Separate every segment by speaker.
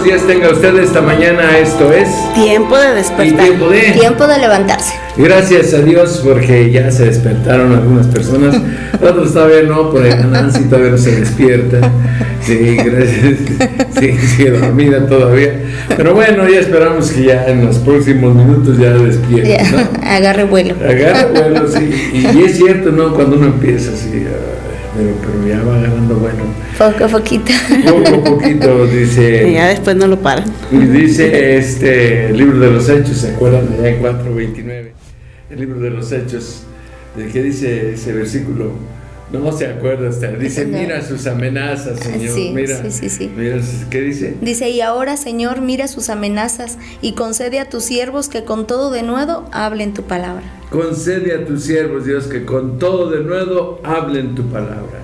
Speaker 1: días tenga usted esta mañana. Esto es
Speaker 2: Tiempo de despertar.
Speaker 3: Tiempo de levantarse.
Speaker 1: Gracias a Dios porque ya se despertaron algunas personas. Otros todavía no, por ahí Nancy todavía no se despierta. Sí, gracias. Sí, dormida todavía. Pero bueno, ya esperamos que ya en los próximos minutos ya despierte, ¿no?
Speaker 3: Agarre vuelo.
Speaker 1: Agarre vuelo, sí. Y es cierto, ¿no? Cuando uno empieza así, pero ya va agarrando vuelo.
Speaker 3: Poco a poquito.
Speaker 1: Poco a poquito, dice.
Speaker 2: Y ya después no lo paran.
Speaker 1: Dice el libro de los Hechos, ¿se acuerdan? Allá en 4:29. El libro de los Hechos, ¿de qué dice ese versículo? No se acuerda hasta. Dice,
Speaker 3: No.
Speaker 1: Mira sus amenazas, Señor.
Speaker 3: Sí,
Speaker 1: Mira,
Speaker 3: sí.
Speaker 1: Mira, ¿qué dice?
Speaker 3: Dice, y ahora, Señor, mira sus amenazas y concede a tus siervos que con todo denuedo hablen tu palabra.
Speaker 1: Concede a tus siervos, Dios, que con todo de nuevo hablen tu palabra.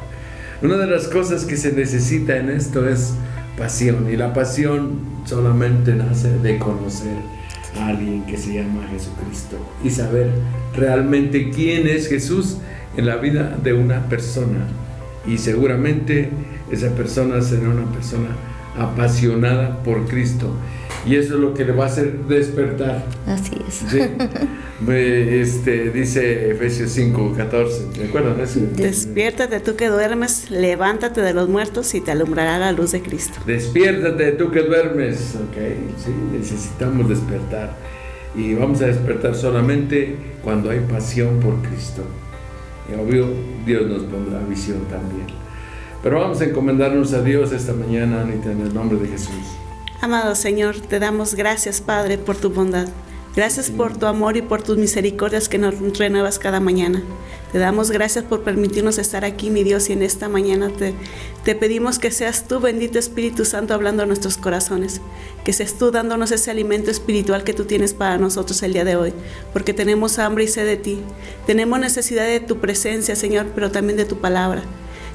Speaker 1: Una de las cosas que se necesita en esto es pasión, y la pasión solamente nace de conocer a alguien que se llama Jesucristo y saber realmente quién es Jesús en la vida de una persona, y seguramente esa persona será una persona apasionada por Cristo, y eso es lo que le va a hacer despertar.
Speaker 3: Así es.
Speaker 1: Sí. Dice Efesios 5:14, ¿te acuerdan?
Speaker 2: Despiértate tú que duermes, levántate de los muertos y te alumbrará la luz de Cristo.
Speaker 1: Despiértate tú que duermes, ok, sí, necesitamos despertar, y vamos a despertar solamente cuando hay pasión por Cristo, y obvio Dios nos pondrá visión también, pero vamos a encomendarnos a Dios esta mañana, Anita, en el nombre de Jesús.
Speaker 2: Amado Señor, te damos gracias, Padre, por tu bondad. Gracias por tu amor y por tus misericordias que nos renuevas cada mañana. Te damos gracias por permitirnos estar aquí, mi Dios, y en esta mañana te pedimos que seas tú, bendito Espíritu Santo, hablando a nuestros corazones. Que seas tú dándonos ese alimento espiritual que tú tienes para nosotros el día de hoy. Porque tenemos hambre y sed de ti. Tenemos necesidad de tu presencia, Señor, pero también de tu palabra.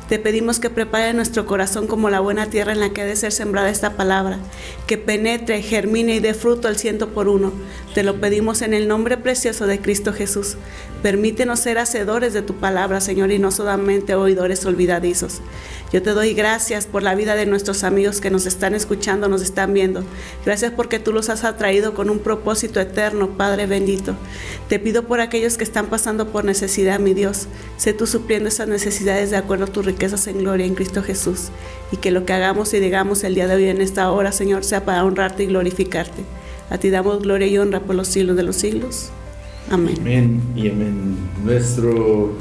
Speaker 2: Te pedimos que prepare nuestro corazón como la buena tierra en la que ha de ser sembrada esta palabra, que penetre, germine y dé fruto al 100%. Te lo pedimos en el nombre precioso de Cristo Jesús. Permítenos ser hacedores de tu palabra, Señor, y no solamente oidores olvidadizos. Yo te doy gracias por la vida de nuestros amigos que nos están escuchando, nos están viendo. Gracias porque tú los has atraído con un propósito eterno, Padre bendito. Te pido por aquellos que están pasando por necesidad, mi Dios. Sé tú supliendo esas necesidades de acuerdo a tus riquezas en gloria en Cristo Jesús. Y que lo que hagamos y digamos el día de hoy en esta hora, Señor, sea para honrarte y glorificarte. A ti damos gloria y honra por los siglos de los siglos. Amén.
Speaker 1: Amén y amén. Nuestro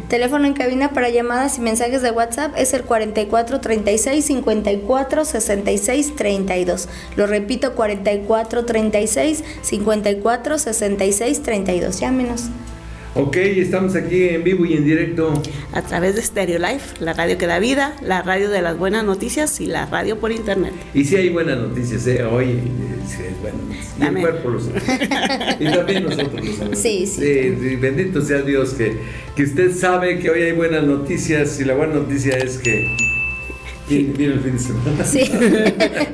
Speaker 3: teléfono en cabina para llamadas y mensajes de WhatsApp es el 44 36 54 66 32. Lo repito, 44 36 54 66 32. Llámenos.
Speaker 1: Ok, estamos aquí en vivo y en directo.
Speaker 2: A través de Stereo Life, la radio que da vida, la radio de las buenas noticias y la radio por internet.
Speaker 1: Y si hay buenas noticias, hoy sí es bueno. Y el cuerpo lo sabe. Y también nosotros lo sabemos. Sí, bendito sea Dios que usted sabe que hoy hay buenas noticias, y la buena noticia es que viene el fin de semana.
Speaker 3: Sí.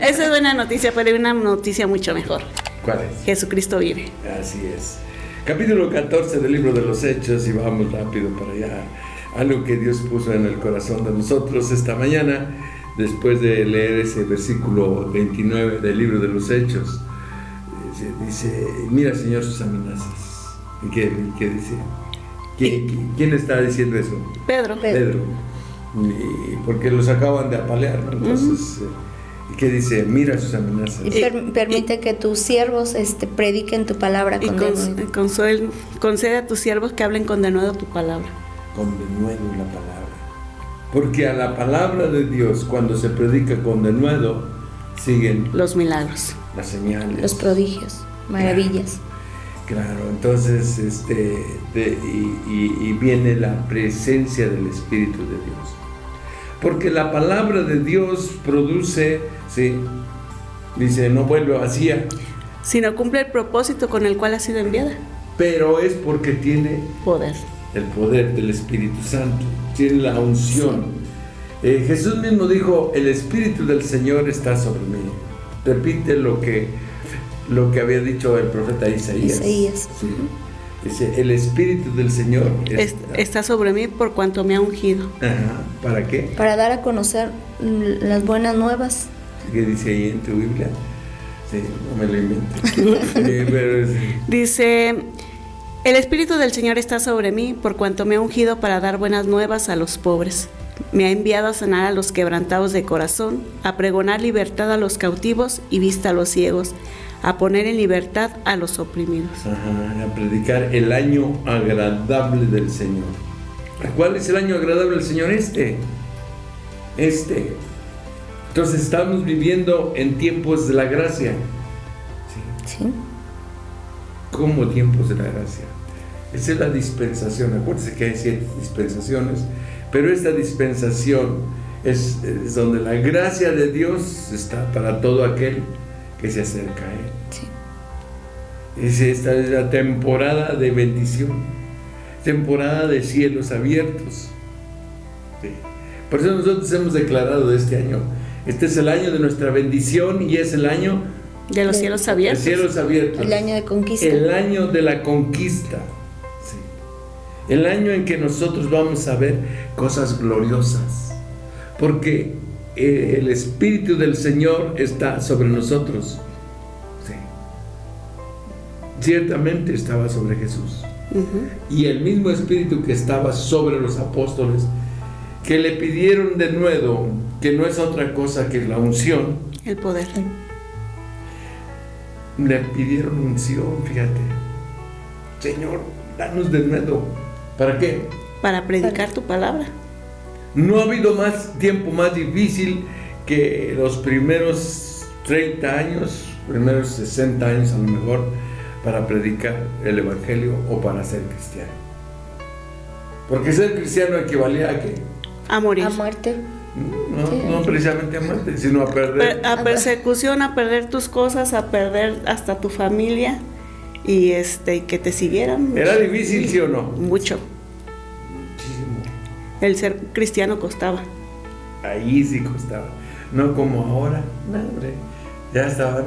Speaker 2: Esa es buena noticia, pero hay una noticia mucho mejor.
Speaker 1: ¿Cuál es?
Speaker 2: Jesucristo vive.
Speaker 1: Así es. Capítulo 14 del libro de los Hechos, y vamos rápido para allá. Algo que Dios puso en el corazón de nosotros esta mañana, después de leer ese versículo 29 del libro de los Hechos. Dice, mira, Señor, sus amenazas. ¿Y qué dice? ¿Quién está diciendo eso?
Speaker 2: Pedro.
Speaker 1: Y porque los acaban de apalear, ¿no? Entonces, ¿qué dice? Mira sus amenazas.
Speaker 3: Y permite que tus siervos prediquen tu palabra con denuedo.
Speaker 2: Concede a tus siervos que hablen con denuedo tu palabra.
Speaker 1: Con denuedo la palabra. Porque a la palabra de Dios, cuando se predica con denuedo, siguen
Speaker 2: los milagros,
Speaker 1: las señales,
Speaker 3: los prodigios, maravillas.
Speaker 1: Claro, entonces y viene la presencia del Espíritu de Dios. Porque la palabra de Dios produce, sí, dice, no vuelve vacía,
Speaker 2: sino cumple el propósito con el cual ha sido enviada.
Speaker 1: Pero es porque tiene
Speaker 2: poder.
Speaker 1: El poder del Espíritu Santo, tiene la unción. Jesús mismo dijo, el Espíritu del Señor está sobre mí. Repite lo que había dicho el profeta Isaías. Sí. Dice, el Espíritu del Señor
Speaker 2: está sobre mí por cuanto me ha ungido.
Speaker 1: Ajá. ¿Para qué?
Speaker 3: Para dar a conocer las buenas nuevas
Speaker 1: ¿Qué dice ahí en tu Biblia? Sí, no me lo invento. Pero
Speaker 2: Dice, el Espíritu del Señor está sobre mí, por cuanto me ha ungido para dar buenas nuevas a los pobres. Me ha enviado a sanar a los quebrantados de corazón, a pregonar libertad a los cautivos y vista a los ciegos, a poner en libertad a los oprimidos.
Speaker 1: a predicar el año agradable del Señor. ¿Cuál es el año agradable del Señor? Este. Entonces estamos viviendo en tiempos de la gracia.
Speaker 3: Sí.
Speaker 1: ¿Cómo tiempos de la gracia? Esa es la dispensación. Acuérdense que hay 7 dispensaciones, pero esta dispensación es donde la gracia de Dios está para todo aquel que se acerca a Él.
Speaker 3: Sí.
Speaker 1: Esta es la temporada de bendición, temporada de cielos abiertos. Sí. Por eso nosotros hemos declarado de este año, este es el año de nuestra bendición y es el año
Speaker 2: De los cielos abiertos.
Speaker 1: de cielos abiertos.
Speaker 3: El año de conquista.
Speaker 1: El año de la conquista. Sí. El año en que nosotros vamos a ver cosas gloriosas. Porque el Espíritu del Señor está sobre nosotros. Sí. Ciertamente estaba sobre Jesús. Y el mismo Espíritu que estaba sobre los apóstoles, que le pidieron de nuevo, que no es otra cosa que la unción.
Speaker 2: El poder.
Speaker 1: Le pidieron unción, fíjate. Señor, danos de nuevo. ¿Para qué?
Speaker 2: Para predicar tu palabra.
Speaker 1: No ha habido tiempo más difícil que los primeros 30 años, primeros 60 años a lo mejor, para predicar el Evangelio o para ser cristiano. Porque ser cristiano equivalía a ¿qué?
Speaker 2: A morir.
Speaker 3: A muerte.
Speaker 1: No precisamente a muerte, sino a perder.
Speaker 2: A persecución, a perder tus cosas, a perder hasta tu familia y que te siguieran.
Speaker 1: ¿Era difícil, sí o no?
Speaker 2: Mucho.
Speaker 1: Muchísimo.
Speaker 2: El ser cristiano costaba.
Speaker 1: Ahí sí costaba. No como ahora. No, hombre. Ya estaba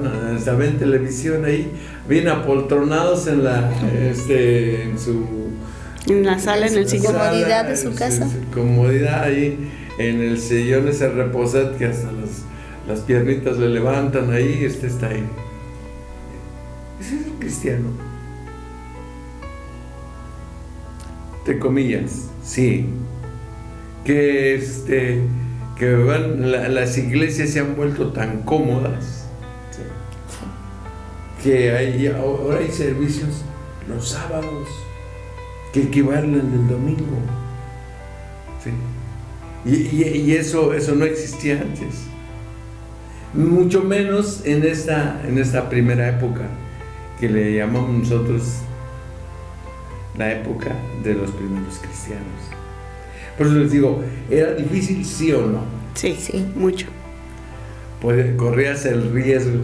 Speaker 1: en televisión ahí, bien apoltronados en la
Speaker 2: en la sala, en el sillón.
Speaker 3: Comodidad de su casa.
Speaker 1: Comodidad ahí en el sillón ese reposet que hasta las piernitas le levantan ahí, está ahí. Ese es un cristiano. Entre comillas, sí. Que las iglesias se han vuelto tan cómodas. Que ahora hay servicios los sábados que equivalen al del domingo. ¿Sí? Y eso no existía antes. Mucho menos en esta primera época que le llamamos nosotros la época de los primeros cristianos. Por eso les digo, ¿era difícil, sí o no?
Speaker 2: Sí, mucho.
Speaker 1: Corrías el riesgo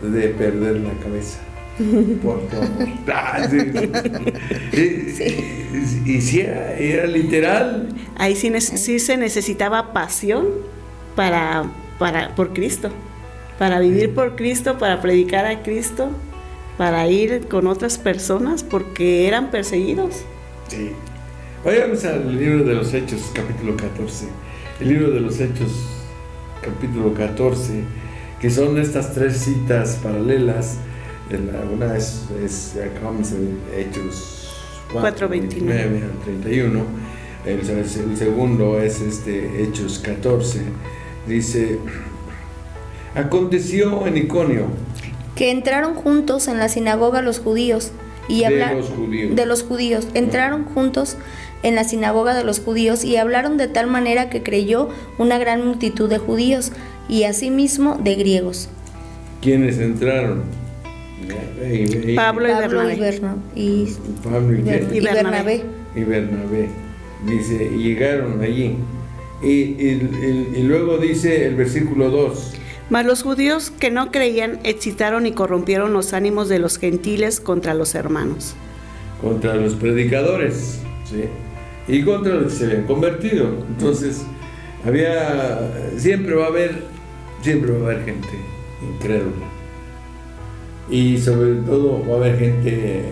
Speaker 1: de perder la cabeza por tu amor. Y sí, era literal.
Speaker 2: Ahí sí se necesitaba pasión por Cristo, para vivir por Cristo, para predicar a Cristo, para ir con otras personas porque eran perseguidos.
Speaker 1: Sí. Vayamos al libro de los Hechos, capítulo 14. El libro de los Hechos, capítulo 14, que son estas 3 citas paralelas. Una es acabamos en Hechos 4:29 al 31. El segundo es Hechos 14. Dice: aconteció en Iconio
Speaker 3: que entraron juntos en la sinagoga los judíos y
Speaker 1: de los judíos.
Speaker 3: Entraron juntos en la sinagoga de los judíos y hablaron de tal manera que creyó una gran multitud de judíos y asimismo de griegos.
Speaker 1: ¿Quiénes entraron?
Speaker 2: Pablo
Speaker 3: y
Speaker 2: Bernabé.
Speaker 1: Y Bernabé. Dice, y llegaron allí. Y luego dice el versículo 2.
Speaker 2: Mas los judíos que no creían excitaron y corrompieron los ánimos de los gentiles contra los hermanos.
Speaker 1: Contra los predicadores, ¿sí? Y contra los que se habían convertido. Entonces, siempre va a haber gente incrédula. Y sobre todo va a haber gente,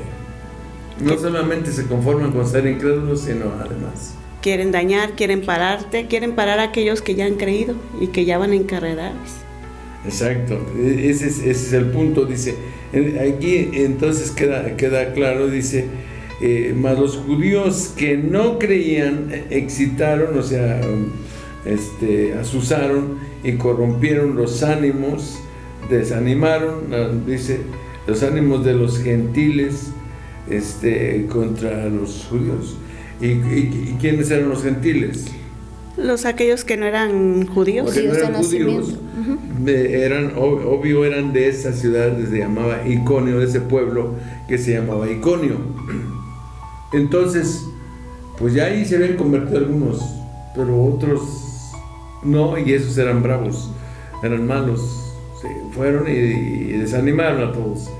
Speaker 1: no solamente se conforman con ser incrédulos, sino además
Speaker 2: quieren dañar, quieren parar a aquellos que ya han creído y que ya van encarrerados.
Speaker 1: Exacto, ese es el punto, dice. Aquí entonces queda claro, dice, mas los judíos que no creían excitaron, o sea, azuzaron y corrompieron los ánimos, desanimaron, dice, los ánimos de los gentiles contra los judíos. ¿Y quiénes eran los gentiles?
Speaker 2: Aquellos que no eran judíos.
Speaker 1: Porque no eran judíos, eran de esa ciudad que se llamaba Iconio, de ese pueblo que se llamaba Iconio. Entonces, pues ya ahí se habían convertido algunos, pero otros no, y esos eran bravos, eran malos, fueron y desanimaron a todos.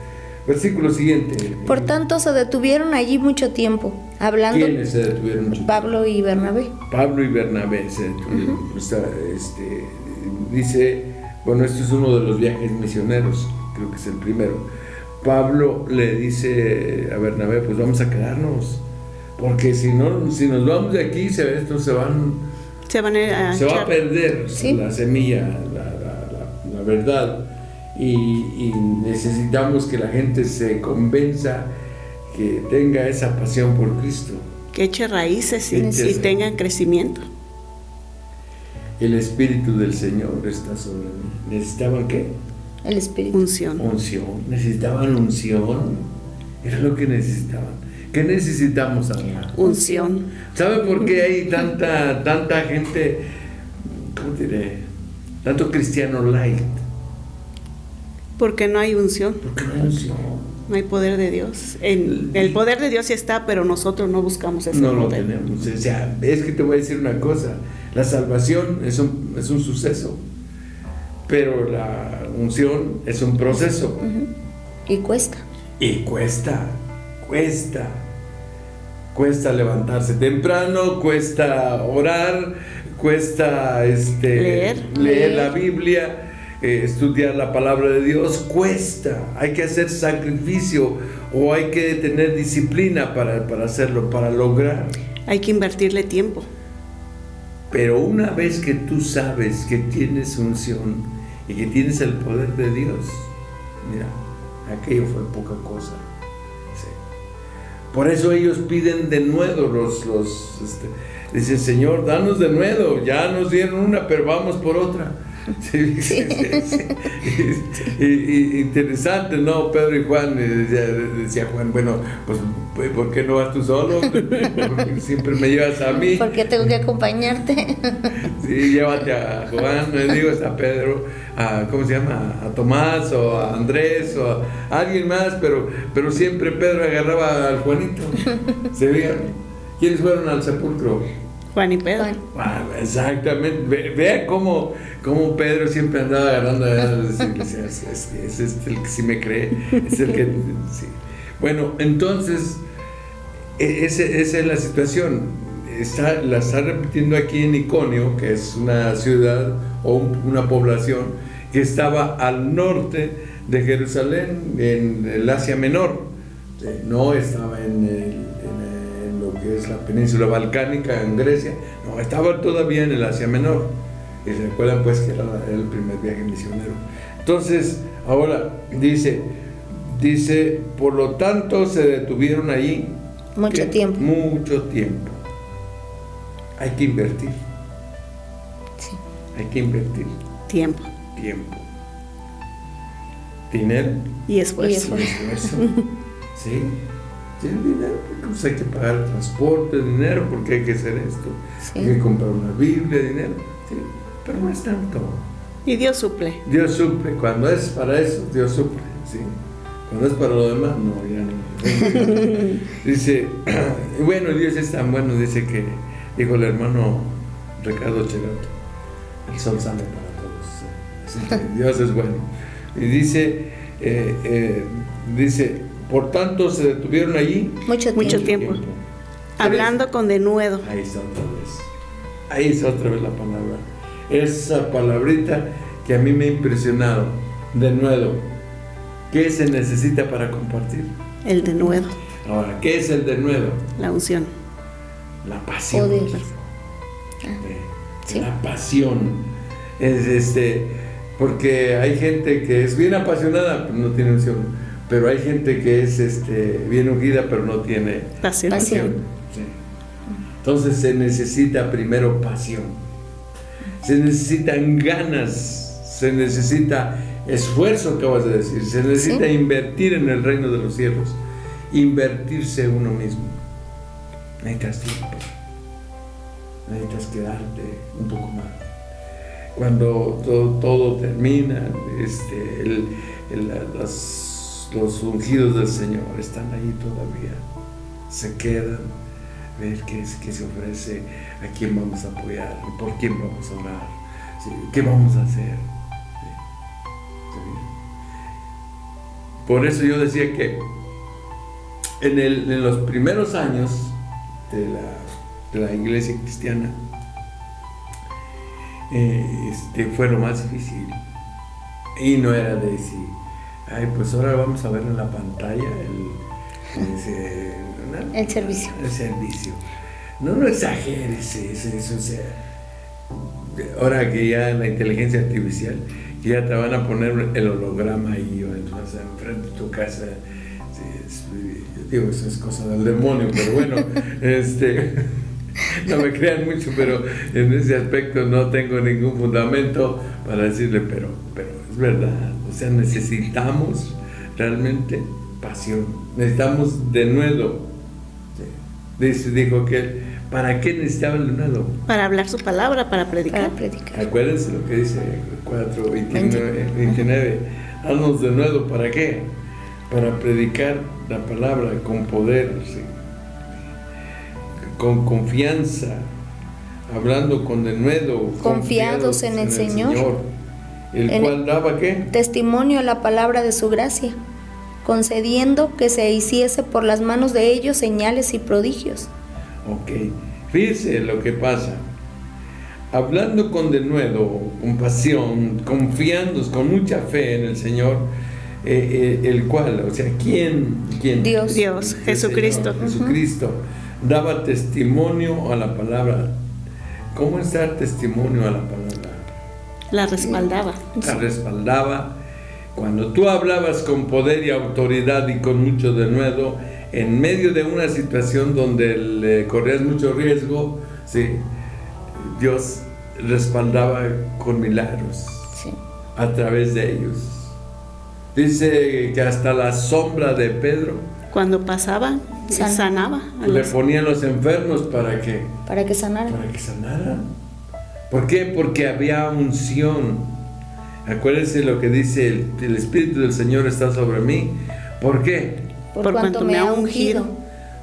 Speaker 1: Versículo siguiente.
Speaker 3: Por tanto, se detuvieron allí mucho tiempo, hablando.
Speaker 1: ¿Quiénes se detuvieron mucho tiempo?
Speaker 3: Pablo y Bernabé.
Speaker 1: Pablo y Bernabé se detuvieron. Dice, bueno, esto es uno de los viajes misioneros, creo que es el primero. Pablo le dice a Bernabé, pues vamos a quedarnos, porque si nos vamos de aquí, esto se va a perder,
Speaker 2: ¿sí?
Speaker 1: La semilla, la verdad. Y necesitamos que la gente se convenza, que tenga esa pasión por Cristo,
Speaker 2: que eche raíces y tengan crecimiento.
Speaker 1: El Espíritu del Señor está sobre mí. ¿Necesitaban qué?
Speaker 3: El Espíritu.
Speaker 2: Unción.
Speaker 1: Necesitaban unción. Era lo que necesitaban. ¿Qué necesitamos ahora?
Speaker 2: Unción.
Speaker 1: ¿Sabe por qué hay tanta gente, cómo diré, tanto cristiano light?
Speaker 2: Porque no hay unción.
Speaker 1: Porque no hay unción.
Speaker 2: No hay poder de Dios. El poder de Dios sí está, pero nosotros no buscamos ese poder.
Speaker 1: No lo tenemos. O sea, es que te voy a decir una cosa. La salvación es un suceso, pero la unción es un proceso.
Speaker 3: Y cuesta.
Speaker 1: Y cuesta levantarse temprano, cuesta orar, cuesta leer la Biblia, estudiar la palabra de Dios, cuesta. Hay que hacer sacrificio o hay que tener disciplina para hacerlo, para lograr.
Speaker 2: Hay que invertirle tiempo.
Speaker 1: Pero una vez que tú sabes que tienes unción y que tienes el poder de Dios, mira, aquello fue poca cosa. Sí. Por eso ellos piden de nuevo, dicen, Señor, danos de nuevo, ya nos dieron una, pero vamos por otra. Sí. Interesante, ¿no? Pedro y Juan, decía Juan, bueno, pues ¿por qué no vas tú solo? Porque siempre me llevas a mí.
Speaker 3: ¿Por qué tengo que acompañarte?
Speaker 1: Sí, llévate a Juan, no digo a Pedro, ¿cómo se llama? A Tomás o a Andrés o a alguien más, pero siempre Pedro agarraba al Juanito. ¿Se veían? ¿Quiénes fueron al sepulcro?
Speaker 2: Juan y Pedro.
Speaker 1: Exactamente. Vea cómo Pedro siempre andaba agarrando a decirle, es el que sí me cree, es el que sí. Bueno, entonces esa es la situación. La está repitiendo aquí en Iconio, que es una ciudad o una población que estaba al norte de Jerusalén, en el Asia Menor. No estaba en lo que es la península balcánica, en Grecia, no, estaba todavía en el Asia Menor. Y se recuerdan pues que era el primer viaje misionero. Entonces, ahora dice, por lo tanto se detuvieron allí
Speaker 3: mucho tiempo.
Speaker 1: Hay que invertir.
Speaker 3: Sí.
Speaker 1: Hay que invertir.
Speaker 2: Tiempo. Dinero. Y esfuerzo.
Speaker 1: Sí. Tienen dinero porque pues hay que pagar el transporte, dinero porque hay que hacer esto. Sí. Hay que comprar una Biblia, dinero. Sí. Pero no es tanto.
Speaker 2: Y Dios suple.
Speaker 1: Dios suple. Cuando es para eso, Dios suple. Sí. Cuando es para lo demás, no, ya no. Dice, bueno, Dios es tan bueno, dice que, dijo el hermano Ricardo Cherato, el sol sale para todos. Así que Dios es bueno. Y dice, por tanto se detuvieron allí
Speaker 2: mucho tiempo. Hablando con denuedo.
Speaker 1: Ahí está otra vez la palabra. Esa palabrita que a mí me ha impresionado. Denuedo. ¿Qué se necesita para compartir?
Speaker 2: El denuedo.
Speaker 1: Ahora, ¿qué es el denuedo?
Speaker 2: La unción.
Speaker 1: La pasión.
Speaker 3: Sí.
Speaker 1: La pasión. Porque hay gente que es bien apasionada, pero no tiene unción. Pero hay gente que es bien ungida, pero no tiene
Speaker 2: Pasión.
Speaker 1: Sí. Entonces se necesita primero pasión. Se necesitan ganas, se necesita esfuerzo, acabas de decir, se necesita invertir en el reino de los cielos, invertirse uno mismo. Necesitas tiempo, necesitas quedarte un poco más. Cuando todo termina, los ungidos del Señor están ahí todavía, se quedan, ver qué se ofrece, a quién vamos a apoyar, por quién vamos a orar, ¿sí? ¿Qué vamos a hacer? ¿Sí? Por eso yo decía que en los primeros años de la iglesia cristiana fue lo más difícil, y no era de decir, ay, pues ahora vamos a ver en la pantalla
Speaker 3: el servicio.
Speaker 1: El servicio. No exageres eso, o sea, ahora que ya la inteligencia artificial, que ya te van a poner el holograma ahí, o sea, enfrente de tu casa. Yo digo, eso es cosa del demonio, pero bueno, no me crean mucho, pero en ese aspecto no tengo ningún fundamento para decirle, pero es verdad, o sea, necesitamos realmente pasión, necesitamos denuedo. Dijo que, ¿para qué necesitaba el denuedo?
Speaker 2: Para hablar su palabra, para predicar.
Speaker 1: Acuérdense lo que dice 4:29, haznos denuedo, ¿para qué? Para predicar la palabra con poder, ¿sí? Con confianza, hablando con denuedo,
Speaker 3: confiados en el Señor,
Speaker 1: el cual daba ¿qué?
Speaker 3: Testimonio a la palabra de su gracia, concediendo que se hiciese por las manos de ellos señales y prodigios.
Speaker 1: Ok, fíjese lo que pasa. Hablando con denuedo, con pasión, confiando, con mucha fe en el Señor, el cual, o sea, ¿quién?
Speaker 3: Dios,
Speaker 2: Jesucristo.
Speaker 1: Señor, Jesucristo daba testimonio a la palabra. ¿Cómo es dar testimonio a la palabra?
Speaker 2: La respaldaba.
Speaker 1: La respaldaba. Cuando tú hablabas con poder y autoridad y con mucho denuedo, en medio de una situación donde le corrías mucho riesgo, ¿sí? Dios respaldaba con milagros,
Speaker 3: sí,
Speaker 1: a través de ellos. Dice que hasta la sombra de Pedro,
Speaker 2: cuando pasaba, sanaba.
Speaker 1: Le ponían los enfermos para que
Speaker 3: sanaran.
Speaker 1: Para que sanaran. ¿Por qué? Porque había unción. Acuérdense lo que dice, el Espíritu del Señor está sobre mí. ¿Por qué?
Speaker 3: Por cuanto me ha ungido.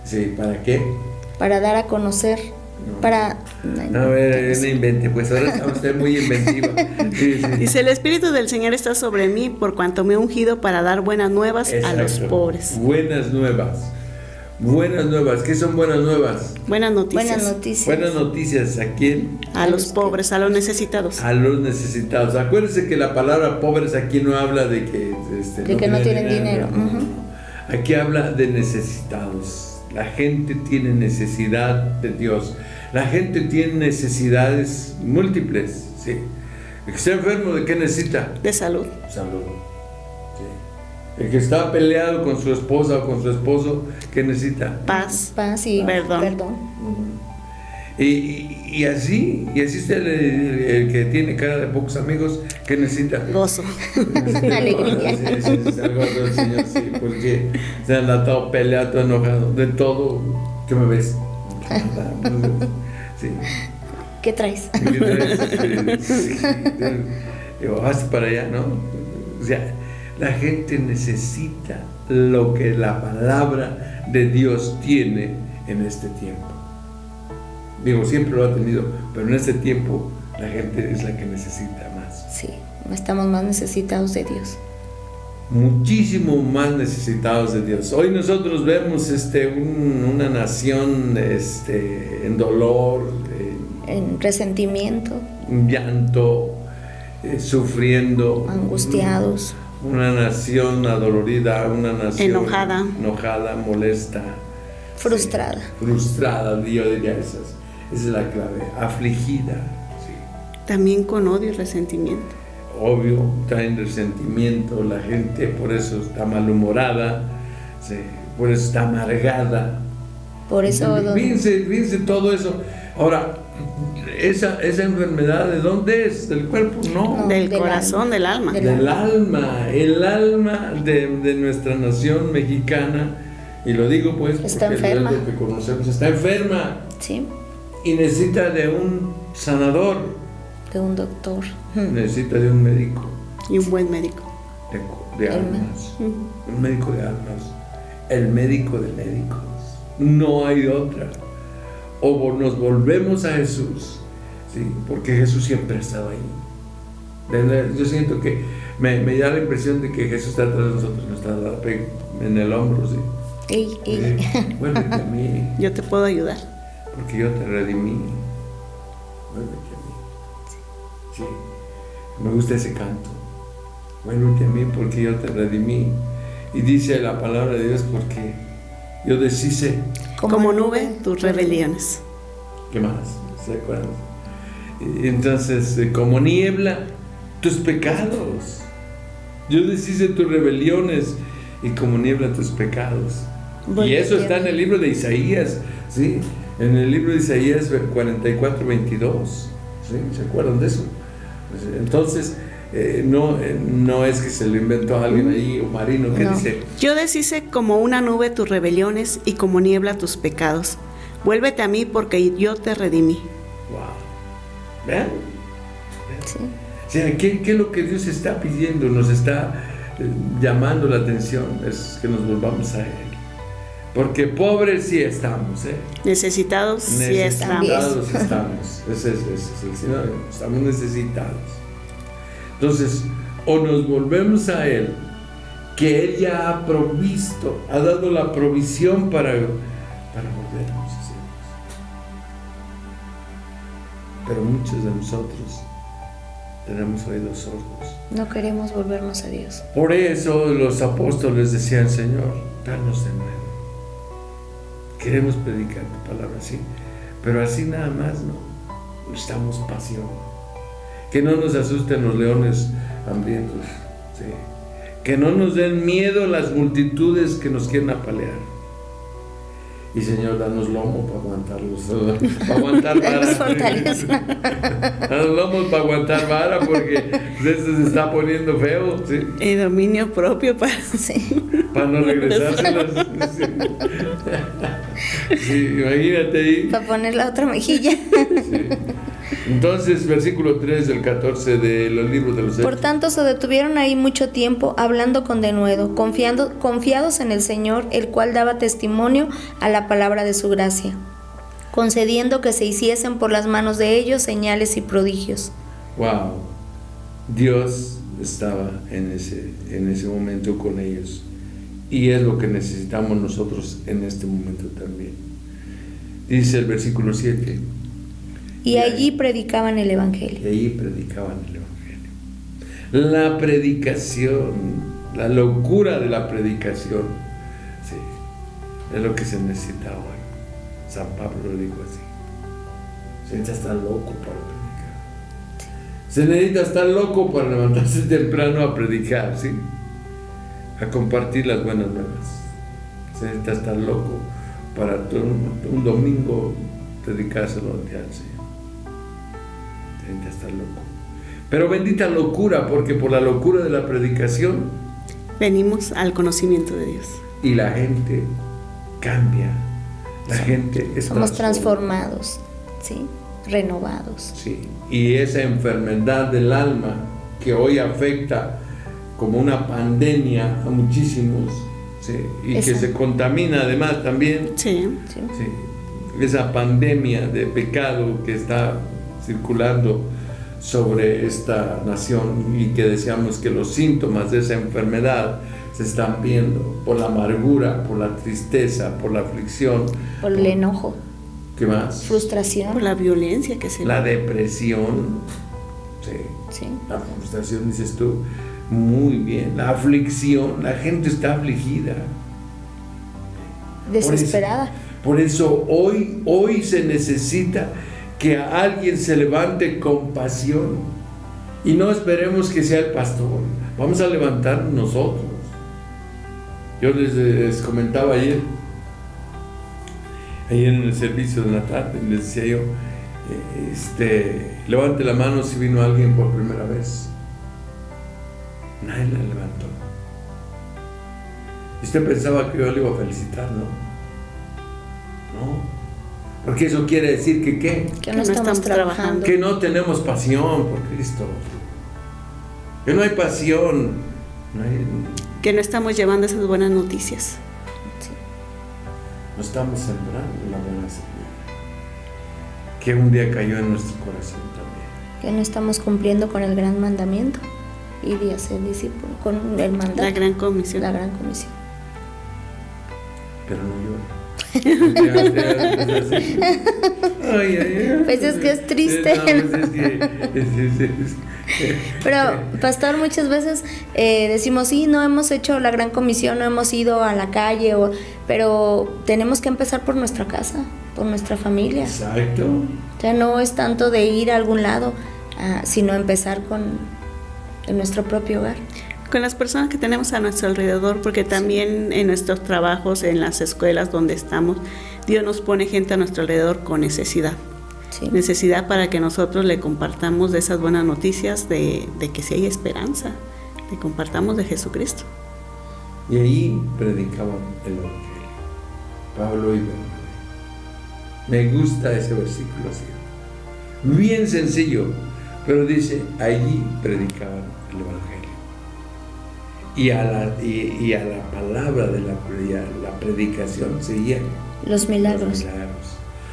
Speaker 1: Sí, ¿para qué?
Speaker 3: Para dar a conocer.
Speaker 1: No, no invente, pues ahora está usted muy inventiva. Sí.
Speaker 2: Dice, el Espíritu del Señor está sobre mí, por cuanto me ha ungido para dar buenas nuevas.
Speaker 1: Exacto.
Speaker 2: A los pobres.
Speaker 1: Buenas nuevas. Buenas nuevas. ¿Qué son buenas nuevas?
Speaker 2: Buenas noticias.
Speaker 3: Buenas noticias.
Speaker 1: Buenas noticias. ¿A quién?
Speaker 2: A los pobres, a los necesitados.
Speaker 1: A los necesitados. Acuérdense que la palabra pobres aquí no habla de que,
Speaker 3: no tienen dinero.
Speaker 1: No. Aquí habla de necesitados. La gente tiene necesidad de Dios. La gente tiene necesidades múltiples. ¿Sí? El que está enfermo, ¿de qué necesita?
Speaker 2: De salud.
Speaker 1: Salud. El que está peleado con su esposa o con su esposo, ¿qué necesita?
Speaker 2: Paz
Speaker 3: y
Speaker 2: perdón.
Speaker 1: Y así usted, el que tiene cara de pocos amigos, ¿qué necesita?
Speaker 2: Gozo.
Speaker 3: Alegría.
Speaker 1: Sí, algo del Señor, sí, porque se han estado peleado, todo enojado, de todo. ¿Qué me ves? Sí.
Speaker 3: ¿Qué traes?
Speaker 1: Sí. Digo, hasta para allá, ¿no? O sea, la gente necesita lo que la palabra de Dios tiene en este tiempo. Digo, siempre lo ha tenido, pero en este tiempo la gente es la que necesita más.
Speaker 3: Sí, estamos más necesitados de Dios.
Speaker 1: Muchísimo más necesitados de Dios. Hoy nosotros vemos una nación en dolor,
Speaker 3: en resentimiento,
Speaker 1: llanto, sufriendo,
Speaker 3: angustiados.
Speaker 1: Una nación adolorida, una nación
Speaker 2: enojada,
Speaker 1: molesta,
Speaker 3: frustrada.
Speaker 1: Frustrada, yo diría esa es la clave, afligida. Sí.
Speaker 2: También con odio y resentimiento.
Speaker 1: obvio, traen resentimiento, la gente por eso está malhumorada, sí, por eso está amargada.
Speaker 3: Por eso...
Speaker 1: Fíjense todo eso. Ahora, esa enfermedad, ¿de dónde es? ¿Del cuerpo? No.
Speaker 2: Del corazón, del alma.
Speaker 1: Del alma. El alma de nuestra nación mexicana, y lo digo pues
Speaker 3: está
Speaker 1: porque
Speaker 3: enferma.
Speaker 1: es lo que conocemos, está enferma.
Speaker 3: Sí.
Speaker 1: Y necesita de un sanador.
Speaker 3: De un doctor.
Speaker 1: Necesita de un médico.
Speaker 2: Y un buen médico.
Speaker 1: De almas. Un médico de almas. El médico de médicos. No hay otra. O nos volvemos a Jesús, ¿sí? Porque Jesús siempre ha estado ahí. Yo siento que me da la impresión de que Jesús está atrás de nosotros, nos está en el hombro, ¿sí? Vuélvete a mí,
Speaker 2: Yo te puedo ayudar.
Speaker 1: porque yo te redimí. Vuélvete a mí. Sí. Me gusta ese canto. Vuélvete a mí porque yo te redimí. Y dice la palabra de Dios, porque yo deshice
Speaker 2: Como nube tus rebeliones.
Speaker 1: ¿Qué más? ¿Se acuerdan? Y entonces, como niebla, tus pecados. Yo deshice tus rebeliones y como niebla tus pecados. Y eso está en el libro de Isaías, ¿sí? En el libro de Isaías 44:22, ¿sí? ¿Se acuerdan de eso? Entonces, no es que se lo inventó alguien ahí, o Marino, que dice...
Speaker 2: Yo deshice como una nube tus rebeliones y como niebla tus pecados. Vuélvete a mí porque yo te redimí.
Speaker 1: Wow. ¿Vean?
Speaker 3: Sí.
Speaker 1: O sea, ¿qué es lo que Dios está pidiendo? Nos está llamando la atención, es que nos volvamos a Él. Porque pobres sí estamos, ¿eh?
Speaker 2: Necesitados sí estamos.
Speaker 1: Necesitados estamos. Ese es el sinónimo. Estamos necesitados. Entonces, o nos volvemos a Él, que Él ya ha provisto, ha dado la provisión para volvernos a ser. Pero muchos de nosotros tenemos oídos sordos.
Speaker 3: No queremos volvernos a Dios.
Speaker 1: Por eso los apóstoles decían: Señor, danos de nuevo. Queremos predicar tu palabra, sí, pero así nada más no. Necesitamos pasión. Que no nos asusten los leones hambrientos, ¿sí? Que no nos den miedo las multitudes que nos quieren apalear. Y Señor, danos lomo para aguantarlos, para aguantar vara.
Speaker 3: Danos fortaleza.
Speaker 1: Danos lomos para aguantar vara, porque esto se está poniendo feo, ¿sí?
Speaker 2: Y dominio propio para...
Speaker 3: Sí.
Speaker 1: Para no regresárselas. Sí. Sí, imagínate ahí.
Speaker 3: Para poner la otra mejilla.
Speaker 1: Sí. Entonces, versículo 3 del 14 de los libros de los Hechos.
Speaker 3: Por tanto, se detuvieron ahí mucho tiempo, hablando con denuedo, confiados en el Señor, el cual daba testimonio a la palabra de su gracia, concediendo que se hiciesen por las manos de ellos señales y prodigios.
Speaker 1: Wow, Dios estaba en ese momento con ellos, y es lo que necesitamos nosotros en este momento también. Dice el versículo 7.
Speaker 3: Y allí predicaban el Evangelio.
Speaker 1: Y allí predicaban el Evangelio. La predicación, la locura de la predicación, sí, es lo que se necesita hoy. San Pablo lo dijo así. Se necesita estar loco para predicar. Se necesita estar loco para levantarse temprano a predicar, ¿sí? A compartir las buenas nuevas. Se necesita estar loco para un domingo dedicárselo al Señor. Estar loco. Pero bendita locura, porque por la locura de la predicación
Speaker 2: venimos al conocimiento de Dios.
Speaker 1: Y la gente cambia. La gente es
Speaker 3: Somos transformados, ¿sí? Renovados.
Speaker 1: Sí. Y esa enfermedad del alma que hoy afecta como una pandemia a muchísimos, ¿sí? Y que se contamina además también.
Speaker 2: Sí.
Speaker 3: Sí.
Speaker 1: Sí. Esa pandemia de pecado que está circulando sobre esta nación, y que deseamos que los síntomas de esa enfermedad se están viendo por la amargura, por la tristeza, por la aflicción,
Speaker 3: por el enojo.
Speaker 1: ¿Qué más?
Speaker 3: Frustración.
Speaker 2: Por la violencia que se
Speaker 1: La
Speaker 2: ve.
Speaker 1: depresión. Sí.
Speaker 3: Sí.
Speaker 1: La frustración, dices tú. Muy bien. La aflicción. La gente está afligida.
Speaker 3: Desesperada.
Speaker 1: Por eso hoy se necesita que a alguien se levante con pasión. Y no esperemos que sea el pastor. Vamos a levantarnos nosotros. Yo les comentaba ayer en el servicio de la tarde, les decía yo, levante la mano si vino alguien por primera vez. Nadie la levantó. Y usted pensaba que yo le iba a felicitar, ¿no? No. Porque eso quiere decir que ¿qué?
Speaker 3: Que no estamos trabajando.
Speaker 1: Que no tenemos pasión por Cristo. Que no hay pasión.
Speaker 2: Que no estamos llevando esas buenas noticias.
Speaker 3: Sí.
Speaker 1: No estamos sembrando la buena semilla. Que un día cayó en nuestro corazón también.
Speaker 3: Que no estamos cumpliendo con el gran mandamiento. Ir y hacer discípulos, con el mandato.
Speaker 2: La gran comisión.
Speaker 3: La gran comisión.
Speaker 1: Pero no llore.
Speaker 3: Pues es que es triste. Pero, pastor, muchas veces decimos, sí, no hemos hecho la gran comisión, no hemos ido a la calle, pero tenemos que empezar por nuestra casa, por nuestra familia.
Speaker 1: Exacto.
Speaker 3: O sea, no es tanto de ir a algún lado, sino empezar en nuestro propio hogar.
Speaker 2: Con las personas que tenemos a nuestro alrededor, porque también en nuestros trabajos, en las escuelas donde estamos, Dios nos pone gente a nuestro alrededor con necesidad.
Speaker 3: Sí.
Speaker 2: Necesidad para que nosotros le compartamos de esas buenas noticias de que sí hay esperanza, le compartamos de Jesucristo.
Speaker 1: Y ahí predicaban el Evangelio, Pablo y Bernabé. Me gusta ese versículo así. Bien sencillo, pero dice, allí predicaban el Evangelio. Y a la palabra de la predicación seguían
Speaker 3: los milagros.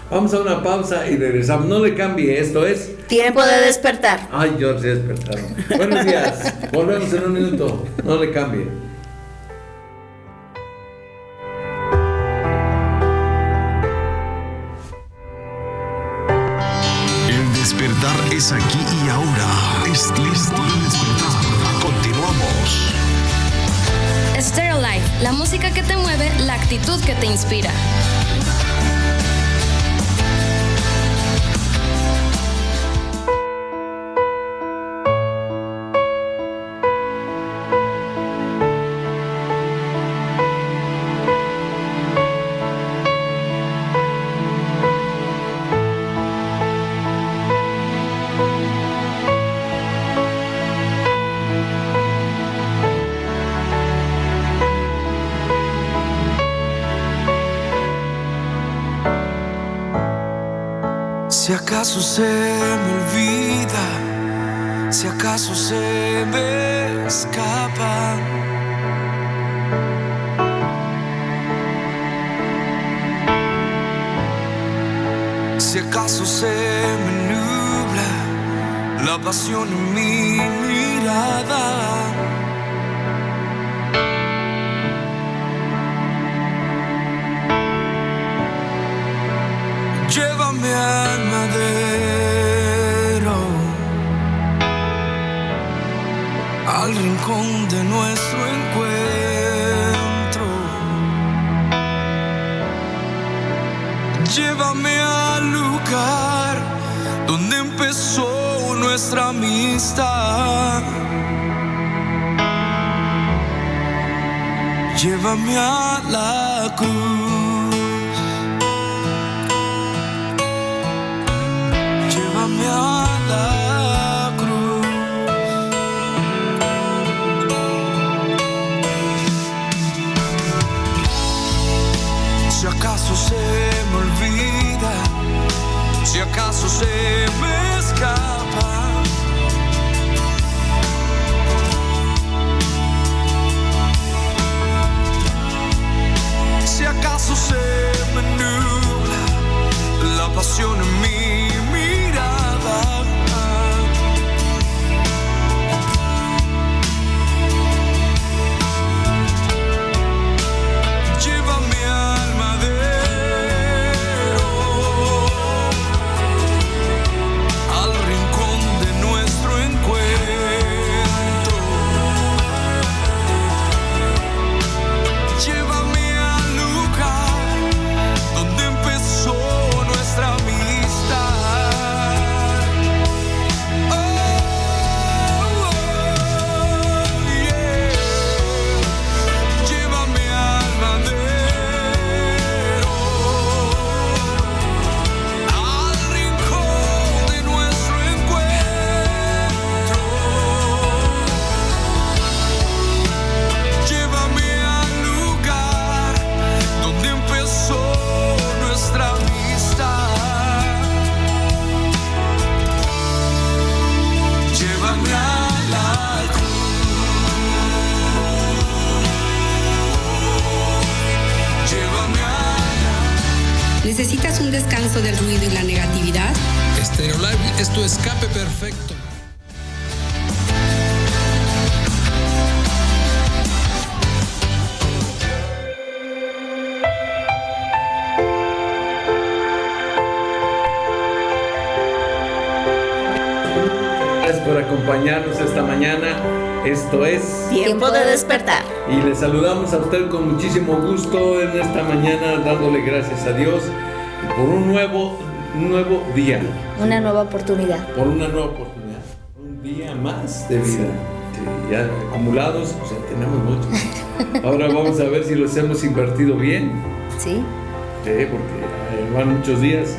Speaker 1: Vamos a una pausa y regresamos. No le cambie, esto es
Speaker 3: Tiempo de despertar.
Speaker 1: Ay, yo se despertaron. Buenos días, volvemos en un minuto. No le cambie.
Speaker 4: El despertar es aquí y ahora. Es tiempo de despertar. Continuamos.
Speaker 5: Stereo Life, la música que te mueve, la actitud que te inspira.
Speaker 6: Si acaso se me olvida, si acaso se me escapa, si acaso se me nubla la pasión en mi mirada, llévame al madero, al rincón de nuestro encuentro. Llévame al lugar donde empezó nuestra amistad. Llévame a la cruz. Llévame a la cruz. Si acaso se me olvida, si acaso se me escapa, si acaso se me nubla la pasión en mí. Llévame al madero, al rincón de nuestro encuentro. Llévame al lugar donde empezó nuestra amistad.
Speaker 7: descanso del ruido y la negatividad?
Speaker 8: Stereo Live es tu escape perfecto.
Speaker 1: Gracias por acompañarnos esta mañana. Esto es
Speaker 2: Tiempo de despertar.
Speaker 1: Y le saludamos a usted con muchísimo gusto en esta mañana, dándole gracias a Dios por un nuevo día.
Speaker 3: Una nueva oportunidad.
Speaker 1: Por una nueva oportunidad. Un día más de vida. Sí, ya acumulados, pues ya tenemos muchos. Ahora vamos a ver si los hemos invertido bien.
Speaker 3: Sí.
Speaker 1: Porque van muchos días.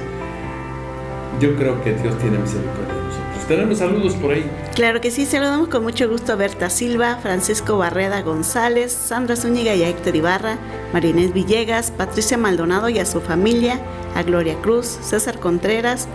Speaker 1: Yo creo que Dios tiene misericordia de nosotros. Tenemos saludos por ahí.
Speaker 2: Claro que sí, saludamos con mucho gusto a Berta Silva, Francisco Barreda González, Sandra Zúñiga y a Héctor Ibarra, Marinés Villegas, Patricia Maldonado y a su familia, a Gloria Cruz, César Contreras,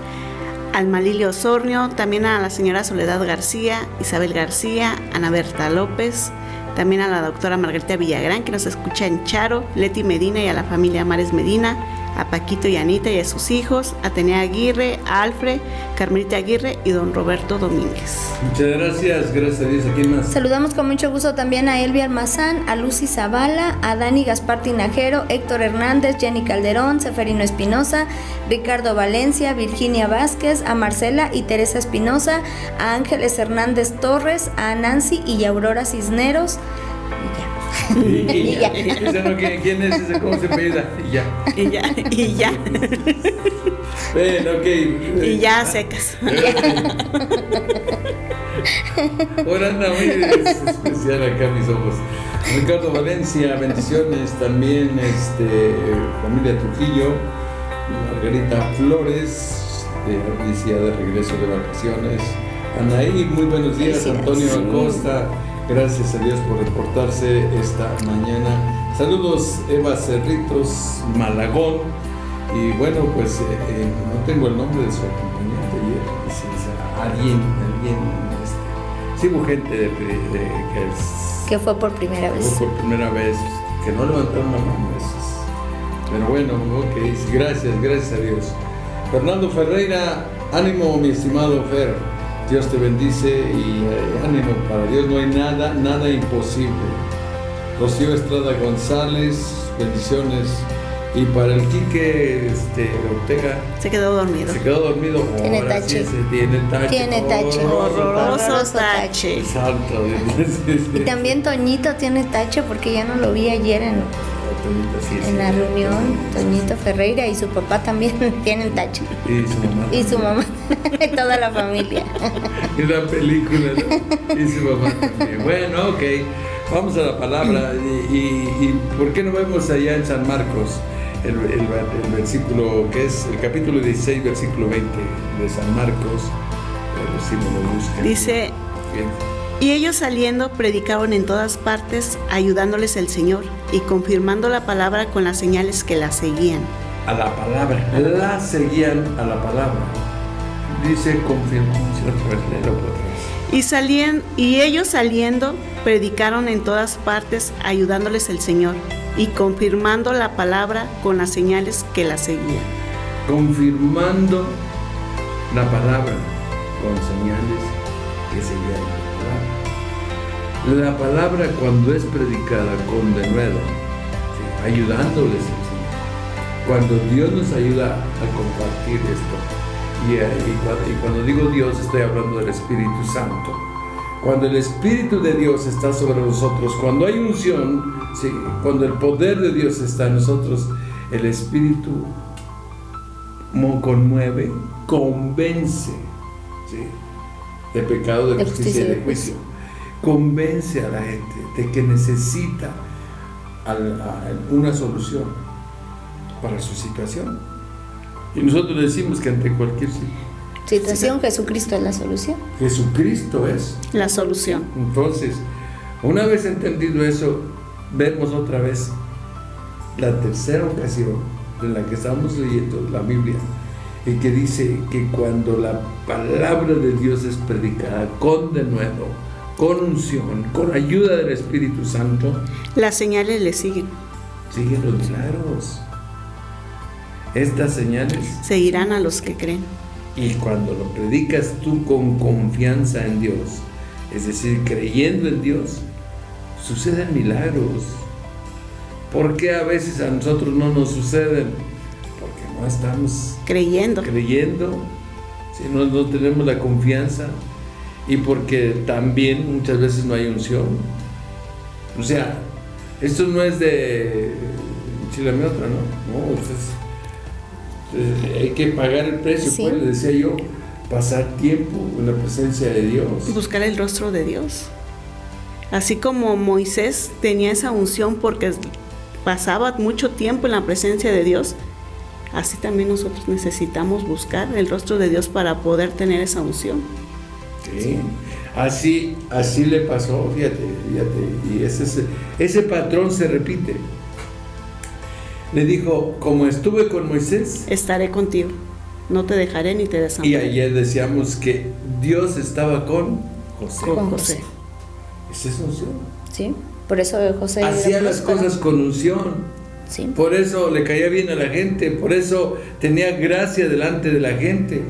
Speaker 2: al Malilio Osornio, también a la señora Soledad García, Isabel García, Ana Berta López, también a la doctora Margarita Villagrán, que nos escucha en Charo, Leti Medina y a la familia Mares Medina, a Paquito y Anita y a sus hijos, a Tenea Aguirre, a Alfred, Carmelita Aguirre y don Roberto Domínguez.
Speaker 1: Muchas gracias a Dios. ¿A quién más?
Speaker 3: Saludamos con mucho gusto también a Elvia Almazán, a Lucy Zavala, a Dani Gaspar Tinajero, Héctor Hernández, Jenny Calderón, Seferino Espinosa, Ricardo Valencia, Virginia Vázquez, a Marcela y Teresa Espinosa, a Ángeles Hernández Torres, a Nancy y Aurora Cisneros.
Speaker 1: Y ya. ¿Quién es ese? ¿Cómo se apellida? Y ya. Bueno, ok.
Speaker 2: Y ya secas.
Speaker 1: Ahora anda muy especial acá mis ojos. Ricardo Valencia, bendiciones también, familia Trujillo, Margarita Flores, decía de regreso de vacaciones. Anaí, muy buenos días. Antonio Acosta. Gracias a Dios por reportarse esta mañana. Saludos, Eva Cerritos Malagón. Y bueno, pues no tengo el nombre de su acompañante ayer. Alguien. Sí, hubo gente
Speaker 3: que fue por primera vez.
Speaker 1: Fue por primera vez, que no levantaron la mano. Pero bueno, ok, gracias a Dios. Fernando Ferreira, ánimo, mi estimado Fer. Dios te bendice y ánimo, para Dios no hay nada imposible. Rocío Estrada González, bendiciones. Y para el Quique Ortega.
Speaker 2: Se quedó dormido.
Speaker 3: Tiene
Speaker 1: Ahora
Speaker 3: tache.
Speaker 1: Sí, tiene tache.
Speaker 2: Horroroso tache.
Speaker 1: Santo Dios.
Speaker 3: Y también Toñito tiene tache porque ya no lo vi ayer en la reunión. Toñito Ferreira y su papá también tienen tache.
Speaker 1: Y su mamá.
Speaker 3: Toda la familia.
Speaker 1: Y la película, ¿no? Y su mamá también. Bueno, ok. Vamos a la palabra. ¿Y por qué no vemos allá en San Marcos el versículo que es el capítulo 16, versículo 20 de San Marcos? Si me lo buscan.
Speaker 2: Dice: bien. Y ellos saliendo predicaban en todas partes, ayudándoles el Señor y confirmando la palabra con las señales que la seguían.
Speaker 1: A la palabra, la seguían a la palabra. Dice confirmó.
Speaker 2: Y ellos saliendo predicaron en todas partes, ayudándoles el Señor y confirmando la palabra con las señales que la seguían.
Speaker 1: Confirmando la palabra con señales que seguían. La palabra cuando es predicada con denuedo, ¿sí? Ayudándoles el Señor. Cuando Dios nos ayuda a compartir esto, y cuando digo Dios estoy hablando del Espíritu Santo. Cuando el Espíritu de Dios está sobre nosotros, cuando hay unción, ¿sí? Cuando el poder de Dios está en nosotros, el Espíritu conmueve, convence, ¿sí? De pecado, de justicia y de juicio. Convence a la gente de que necesita una solución para su situación. Y nosotros decimos que ante cualquier
Speaker 3: situación, Jesucristo es la solución.
Speaker 1: Jesucristo es
Speaker 2: la solución.
Speaker 1: Entonces, una vez entendido eso, vemos otra vez la tercera ocasión en la que estamos leyendo la Biblia, y que dice que cuando la palabra de Dios es predicada con denuedo, con unción, con ayuda del Espíritu Santo,
Speaker 2: las señales le siguen.
Speaker 1: Siguen los milagros. Estas señales
Speaker 2: seguirán a los que creen.
Speaker 1: Y cuando lo predicas tú con confianza en Dios, es decir, creyendo en Dios, suceden milagros. ¿Por qué a veces a nosotros no nos suceden? Porque no estamos
Speaker 2: Creyendo.
Speaker 1: si no tenemos la confianza, y porque también muchas veces no hay unción. O sea, esto no es de chilame otra, ¿no? No, hay que pagar el precio,
Speaker 3: Sí.
Speaker 1: pues, le decía yo, pasar tiempo en la presencia de Dios.
Speaker 2: Buscar el rostro de Dios. Así como Moisés tenía esa unción porque pasaba mucho tiempo en la presencia de Dios, así también nosotros necesitamos buscar el rostro de Dios para poder tener esa unción.
Speaker 1: Sí. Así le pasó, fíjate, y ese patrón se repite. Le dijo, como estuve con Moisés,
Speaker 2: Estaré contigo, no te dejaré ni te
Speaker 1: y
Speaker 2: desampararé.
Speaker 1: ayer decíamos que Dios estaba con José.
Speaker 2: Con José.
Speaker 1: Esa es unción.
Speaker 3: Sí, por eso José
Speaker 1: Hacía
Speaker 3: era
Speaker 1: las
Speaker 3: próspero.
Speaker 1: cosas con unción.
Speaker 3: Sí.
Speaker 1: Por eso le caía bien a la gente, por eso tenía gracia delante de la gente.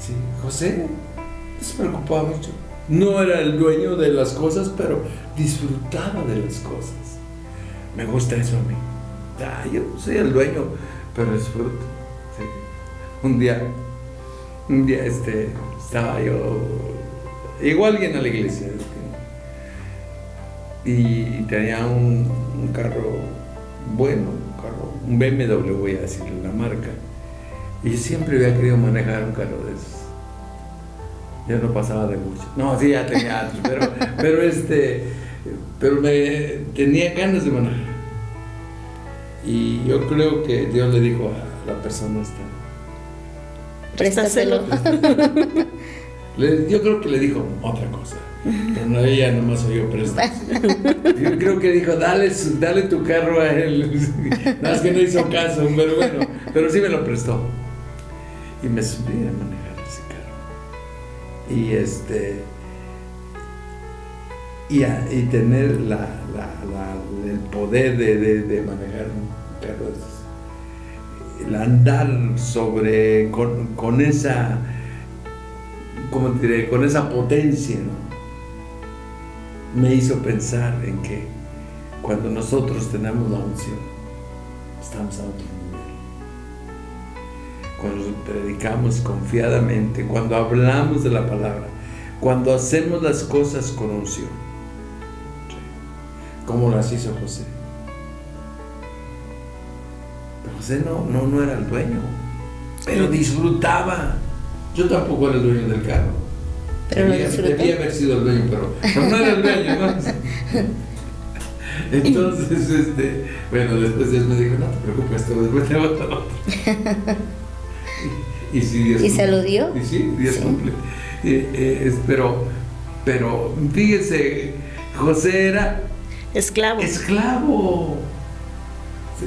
Speaker 1: Sí, José no se preocupaba mucho. No era el dueño de las cosas, pero disfrutaba de las cosas. Me gusta eso a mí. Yo soy el dueño, pero disfruto. Sí. Un día estaba yo, llegó alguien a la iglesia y tenía un carro bueno, un BMW, voy a decirle la marca, y yo siempre había querido manejar un carro de esos. Ya no pasaba de mucho. No, sí, ya tenía otros, pero tenía ganas de manejar. Y yo creo que Dios le dijo a la persona esta,
Speaker 3: Préstaselo.
Speaker 1: yo creo que le dijo otra cosa, pero no, ella nomás oyó prestas. Yo creo que dijo, dale tu carro a él. No, es que no hizo caso, pero bueno, pero sí me lo prestó. Y me subí a manejar ese carro. Y tener el poder de manejar un carro, el andar con esa, ¿cómo te diré? Con esa potencia, ¿no? Me hizo pensar en que cuando nosotros tenemos la unción, estamos a otro nivel. Cuando predicamos confiadamente, cuando hablamos de la palabra, cuando hacemos las cosas con unción, como las hizo José. Pero José no era el dueño, pero disfrutaba. Yo tampoco era el dueño del carro.
Speaker 3: Pero
Speaker 1: debía haber sido el dueño, pero no era el dueño, ¿no? Entonces, bueno, después Dios me dijo, no te preocupes, después te voy a dar otro. Y sí, Dios
Speaker 3: ¿Y se lo dio?
Speaker 1: Y sí, Dios cumple. Pero fíjese, José era
Speaker 2: Esclavo.
Speaker 1: Sí.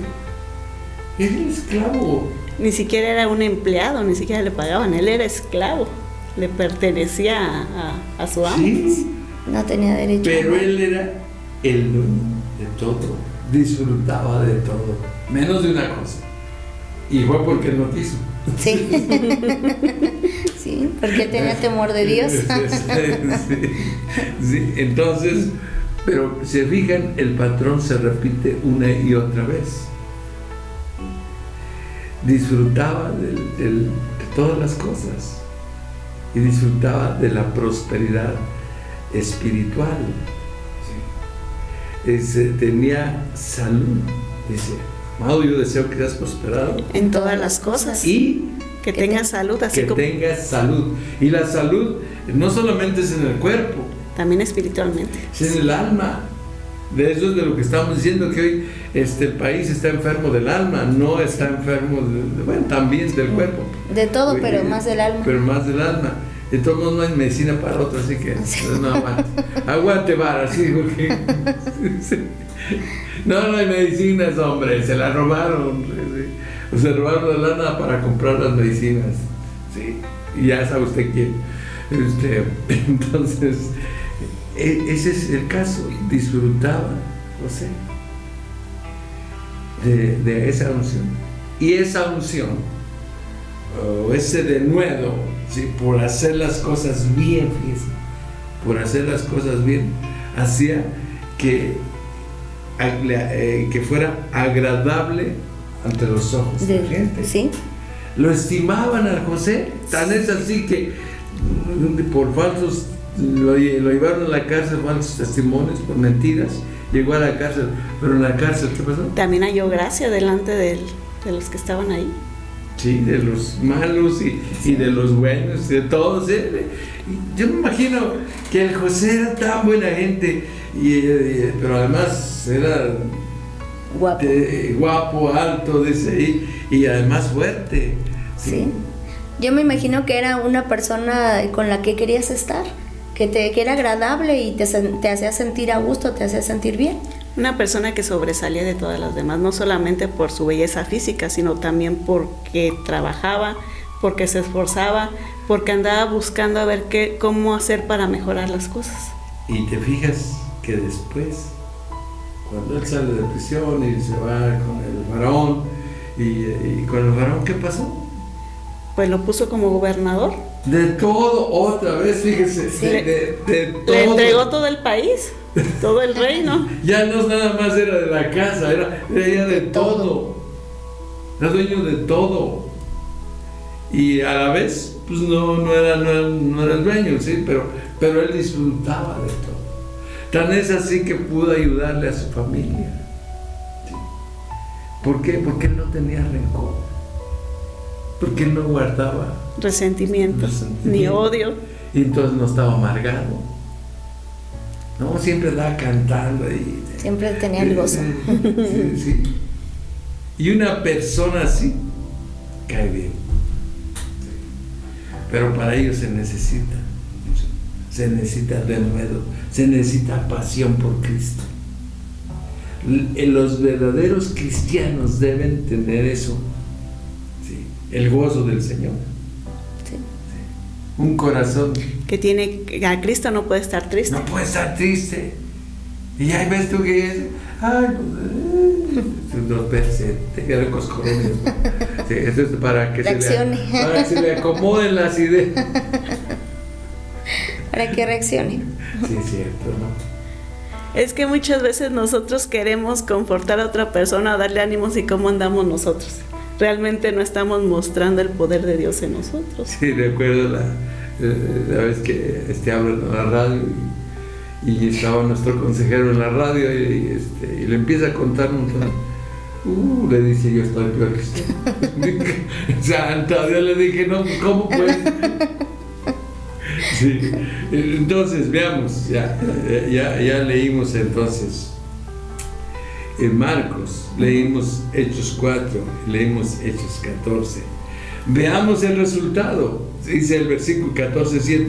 Speaker 1: Era esclavo.
Speaker 2: Ni siquiera era un empleado, ni siquiera le pagaban, él era esclavo. Le pertenecía a su amo.
Speaker 1: Sí,
Speaker 3: No tenía derecho.
Speaker 1: pero él era el dueño de todo. Disfrutaba de todo, menos de una cosa. Y fue porque él no quiso.
Speaker 3: Sí. Sí, porque tenía temor de Dios.
Speaker 1: Sí, entonces, pero se fijan, el patrón se repite una y otra vez. Disfrutaba de todas las cosas y disfrutaba de la prosperidad espiritual. Tenía salud. Dice, amado, yo deseo que seas prosperado
Speaker 2: En todas las cosas.
Speaker 1: y
Speaker 2: Que tengas salud, así
Speaker 1: que
Speaker 2: como
Speaker 1: tengas salud. Y la salud no solamente es en el cuerpo,
Speaker 2: también espiritualmente.
Speaker 1: es en el alma. De eso es de lo que estamos diciendo, que hoy el país está enfermo del alma, no está enfermo, bueno, también del cuerpo.
Speaker 3: De todo, pero más del alma.
Speaker 1: Pero más del alma. De todos modos no hay medicina para otro, así que no aguante. Aguante vara, así digo que... No hay medicinas, hombre, se la robaron. Sí. Se robaron la lana para comprar las medicinas. Sí, y ya sabe usted quién. Entonces, ese es el caso. Disfrutaba José de esa unción. Y esa unción, o ese denuedo, ¿sí? Por hacer las cosas bien, fíjense, por hacer las cosas bien, hacía que fuera agradable ante los ojos de la gente.
Speaker 3: ¿Sí?
Speaker 1: Lo estimaban a José, tan es así que por falsos, lo llevaron a la cárcel, falsos testimonios, por mentiras, llegó a la cárcel, pero en la cárcel, ¿qué pasó?
Speaker 2: También halló gracia delante de los que estaban ahí.
Speaker 1: Sí, de los malos y de los buenos, de todos. Yo me imagino que el José era tan buena gente, pero además era guapo, alto, dice ahí, y además fuerte.
Speaker 3: Sí. Yo me imagino que era una persona con la que querías estar, que era agradable y te hacía sentir a gusto, te hacía sentir bien.
Speaker 2: Una persona que sobresalía de todas las demás, no solamente por su belleza física, sino también porque trabajaba, porque se esforzaba, porque andaba buscando a ver cómo hacer para mejorar las cosas.
Speaker 1: Y te fijas que después, cuando él sale de prisión y se va con el faraón, y con el faraón, ¿qué pasó?
Speaker 2: Pues lo puso como gobernador.
Speaker 1: De todo, otra vez, fíjese,
Speaker 2: Sí.
Speaker 1: de todo.
Speaker 2: Le entregó todo el país, todo el reino.
Speaker 1: Ya no nada más era de la casa, era ya de todo. Era dueño de todo. Y a la vez, pues no era el dueño, sí, pero él disfrutaba de todo. Tan es así que pudo ayudarle a su familia. ¿Sí? ¿Por qué? Porque él no tenía rencor. Porque él no guardaba
Speaker 2: Resentimiento, ni odio.
Speaker 1: y entonces no estaba amargado. No, siempre andaba cantando y
Speaker 3: Siempre tenía el gozo.
Speaker 1: sí. Y una persona así cae bien. Pero para ello se necesita denuedo, se necesita pasión por Cristo. Los verdaderos cristianos deben tener eso. El gozo del Señor.
Speaker 3: Sí.
Speaker 1: Un corazón
Speaker 2: Que a Cristo no puede estar triste.
Speaker 1: no puede estar triste. Y ahí ves tú que es, ay, los peces, te quedan coscorrones. Sí, eso es para que se le acomoden las ideas.
Speaker 3: Para que reaccione.
Speaker 1: Sí, es cierto, ¿no?
Speaker 2: Es que muchas veces nosotros queremos confortar a otra persona, darle ánimos y cómo andamos nosotros. Realmente no estamos mostrando el poder de Dios en nosotros.
Speaker 1: Sí, recuerdo la vez que hablan en la radio y estaba nuestro consejero en la radio y le empieza a contar un montón. Le dice, yo estoy peor que usted. Santa Dios, le dije, no, ¿cómo pues? Sí. Entonces, veamos, ya leímos entonces en Marcos, leímos Hechos 4, leímos Hechos 14. Veamos el resultado, dice el versículo 14:7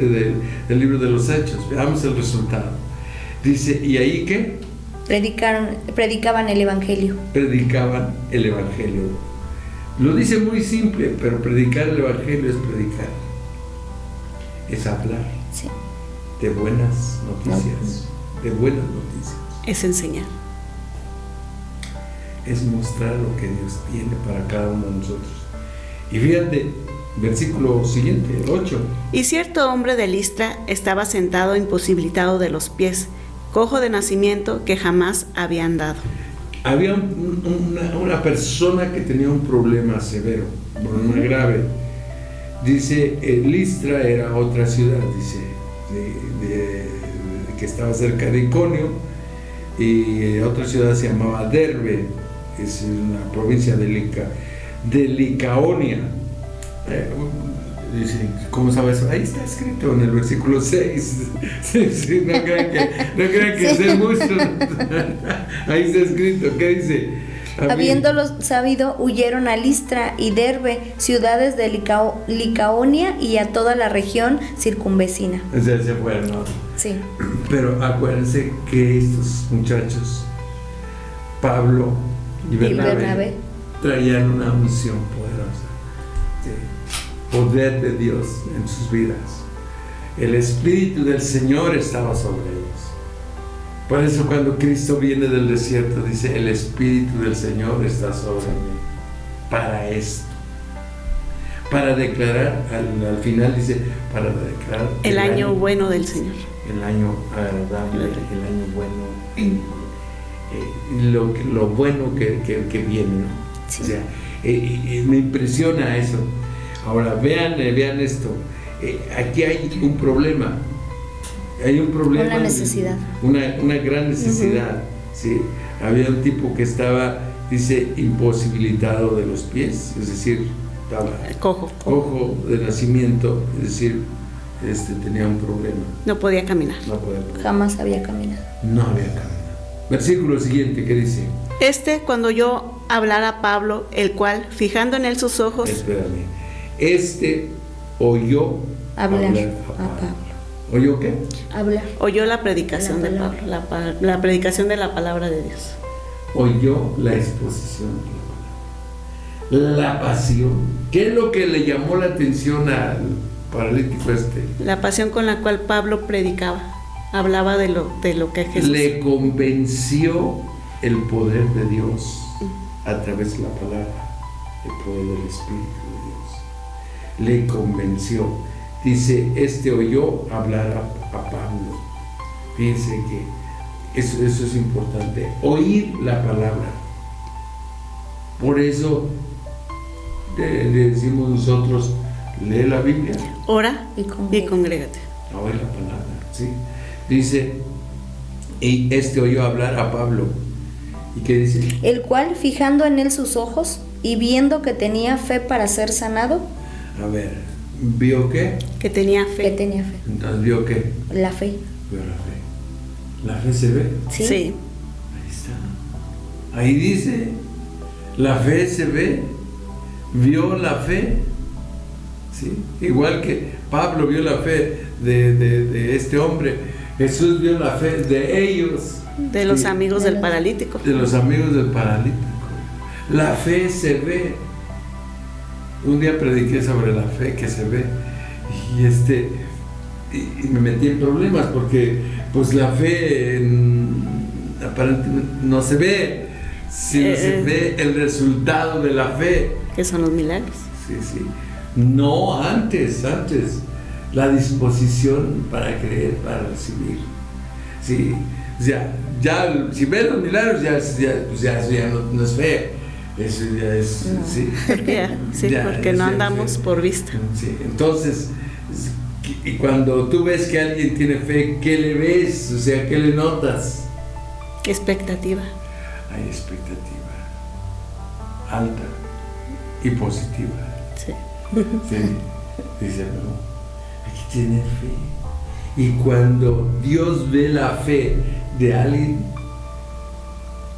Speaker 1: del libro de los Hechos. Veamos el resultado. Dice, ¿y ahí qué?
Speaker 3: Predicaban el Evangelio.
Speaker 1: Predicaban el Evangelio. Lo dice muy simple, pero predicar el Evangelio es predicar. Es hablar.
Speaker 3: Sí.
Speaker 1: De buenas noticias. De buenas noticias.
Speaker 2: Es enseñar.
Speaker 1: Es mostrar lo que Dios tiene para cada uno de nosotros. Y fíjate, versículo siguiente, el 8.
Speaker 2: Y cierto hombre de Listra estaba sentado imposibilitado de los pies, cojo de nacimiento, que jamás había andado.
Speaker 1: Había una persona que tenía un problema severo, un problema grave. Dice, Listra era otra ciudad, dice, que estaba cerca de Iconio, y otra ciudad se llamaba Derbe, es una provincia de Licaonia. Dice, ¿cómo sabes? Ahí está escrito en el versículo 6. Sí, no crean que sé mucho. Ahí está escrito, ¿qué dice?
Speaker 3: Habiéndolo sabido, huyeron a Listra y Derbe, ciudades de Licaonia y a toda la región circunvecina.
Speaker 1: O sea, se fueron, ¿no?
Speaker 3: Sí.
Speaker 1: Pero acuérdense que estos muchachos, Pablo y Bernabé, traían una unción poderosa, poder de Dios en sus vidas. El Espíritu del Señor estaba sobre ellos. Por eso cuando Cristo viene del desierto dice, el Espíritu del Señor está sobre mí. para esto. Para declarar, al final dice, para declarar
Speaker 2: el año bueno del Señor.
Speaker 1: El año agradable, el año bueno, lo bueno que viene, ¿no?
Speaker 3: Sí.
Speaker 1: O sea, me impresiona eso. Ahora, vean esto. Aquí hay un problema. Hay un problema.
Speaker 3: Una necesidad.
Speaker 1: Una gran necesidad. ¿Sí? Había un tipo que estaba, dice, imposibilitado de los pies, es decir, estaba cojo de nacimiento, es decir, tenía un problema.
Speaker 2: No podía caminar.
Speaker 3: Jamás había caminado.
Speaker 1: No había caminado. Versículo siguiente, ¿qué dice?
Speaker 2: Cuando yo hablara a Pablo, el cual, fijando en él sus ojos...
Speaker 1: Espérame. Oyó hablar a Pablo. ¿Oyó qué?
Speaker 3: Hablar.
Speaker 2: Oyó la predicación de Pablo, la predicación de la palabra de Dios.
Speaker 1: Oyó la exposición de la palabra. La pasión. ¿Qué es lo que le llamó la atención al paralítico
Speaker 2: La pasión con la cual Pablo predicaba. Hablaba de lo que Jesús...
Speaker 1: Le convenció el poder de Dios a través de la palabra, el poder del Espíritu de Dios. Le convenció. Dice, oyó hablar a Pablo. Fíjense que eso es importante. Oír la palabra. Por eso le decimos nosotros, lee la Biblia.
Speaker 2: Ora y congrégate.
Speaker 1: Oír la palabra, ¿sí? Dice, y oyó hablar a Pablo. ¿Y qué dice?
Speaker 3: El cual, fijando en él sus ojos y viendo que tenía fe para ser sanado.
Speaker 1: A ver, ¿vio qué?
Speaker 2: Que tenía fe.
Speaker 1: Entonces, ¿vio qué?
Speaker 3: La fe.
Speaker 1: Vio la fe. ¿La fe se ve?
Speaker 3: Sí.
Speaker 1: Ahí está. Ahí dice, la fe se ve. ¿Vio la fe? ¿Sí? Igual que Pablo vio la fe de este hombre, Jesús vio la fe de ellos.
Speaker 2: De los amigos del paralítico.
Speaker 1: De los amigos del paralítico. La fe se ve. Un día prediqué sobre la fe que se ve. Y me metí en problemas porque pues la fe aparentemente no se ve, sino se ve el resultado de la fe.
Speaker 2: Que son los milagros.
Speaker 1: Sí. No, antes. La disposición para creer, para recibir. Sí. O sea, ya si ves los milagros, eso ya no es fe. Eso ya es.
Speaker 2: No.
Speaker 1: Sí,
Speaker 2: porque no andamos por vista.
Speaker 1: Sí. Entonces, y cuando tú ves que alguien tiene fe, ¿qué le ves? O sea, ¿qué le notas?
Speaker 2: Expectativa.
Speaker 1: Hay expectativa alta y positiva.
Speaker 2: Sí.
Speaker 1: Dice, no, hay que tener fe. Y cuando Dios ve la fe de alguien,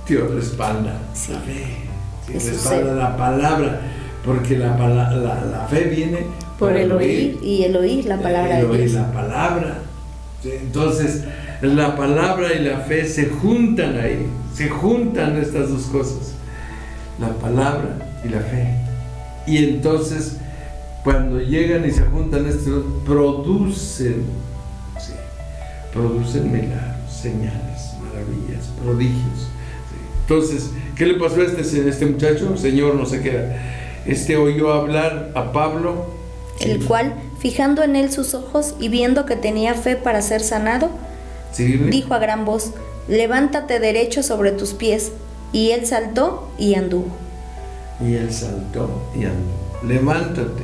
Speaker 1: Dios respalda la fe, respalda la palabra, porque la fe viene
Speaker 3: por el oír y el oír la palabra de Dios.
Speaker 1: La palabra. Entonces, la palabra y la fe se juntan ahí, se juntan estas dos cosas, la palabra y la fe. Y entonces, cuando llegan y se juntan estos, producen milagros, señales, maravillas, prodigios. ¿Sí? Entonces, ¿qué le pasó a este muchacho? Señor, no se queda. Oyó hablar a Pablo,
Speaker 3: el cual, fijando en él sus ojos y viendo que tenía fe para ser sanado, dijo a gran voz: levántate derecho sobre tus pies. Y él saltó y anduvo.
Speaker 1: Levántate.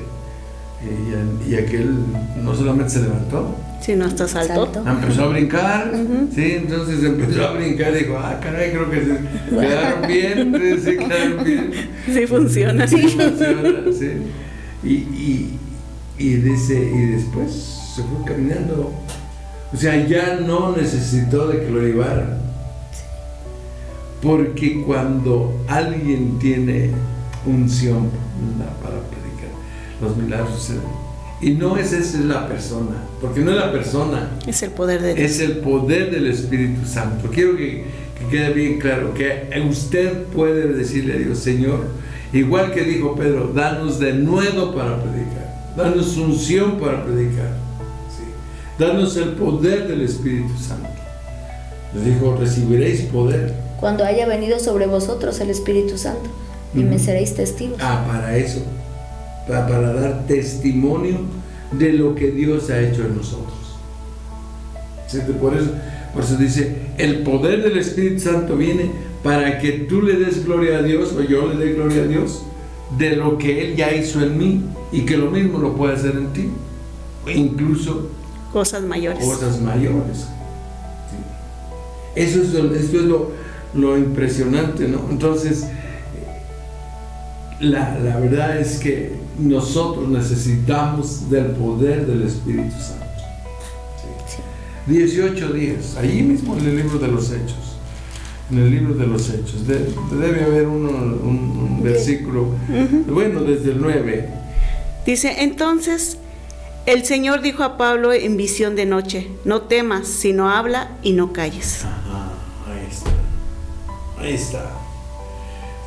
Speaker 1: Y aquel no solamente se levantó,
Speaker 2: sino hasta saltó.
Speaker 1: Empezó a brincar. Sí, entonces empezó a brincar y dijo, caray, creo que quedaron bien. Sí, quedaron bien.
Speaker 2: Sí funciona.
Speaker 1: Sí funciona, sí. Y después se fue caminando. O sea, ya no necesitó de que lo llevaran. Porque cuando alguien tiene unción para predicar, los milagros se ven. Y no esa es la persona, porque no es la persona,
Speaker 2: es el poder de Dios.
Speaker 1: Es el poder del Espíritu Santo. Quiero que quede bien claro que usted puede decirle a Dios: Señor, igual que dijo Pedro, danos de nuevo para predicar, danos unción para predicar, ¿sí? Danos el poder del Espíritu Santo. Les dijo: recibiréis poder
Speaker 3: cuando haya venido sobre vosotros el Espíritu Santo, y me seréis testigos.
Speaker 1: Para eso, para dar testimonio de lo que Dios ha hecho en nosotros. ¿Sí? Por eso dice, el poder del Espíritu Santo viene para que tú le des gloria a Dios, o yo le dé gloria a Dios, de lo que Él ya hizo en mí, y que lo mismo lo puede hacer en ti, o incluso
Speaker 2: cosas mayores.
Speaker 1: ¿Sí? Esto es lo impresionante, ¿no? Entonces, la verdad es que nosotros necesitamos del poder del Espíritu Santo. ¿Sí? 18 días, allí mismo en el libro de los Hechos. En el libro de los Hechos debe haber un versículo, bueno, desde el 9.
Speaker 2: Dice, entonces el Señor dijo a Pablo en visión de noche, no temas, sino habla y no calles.
Speaker 1: Ahí está.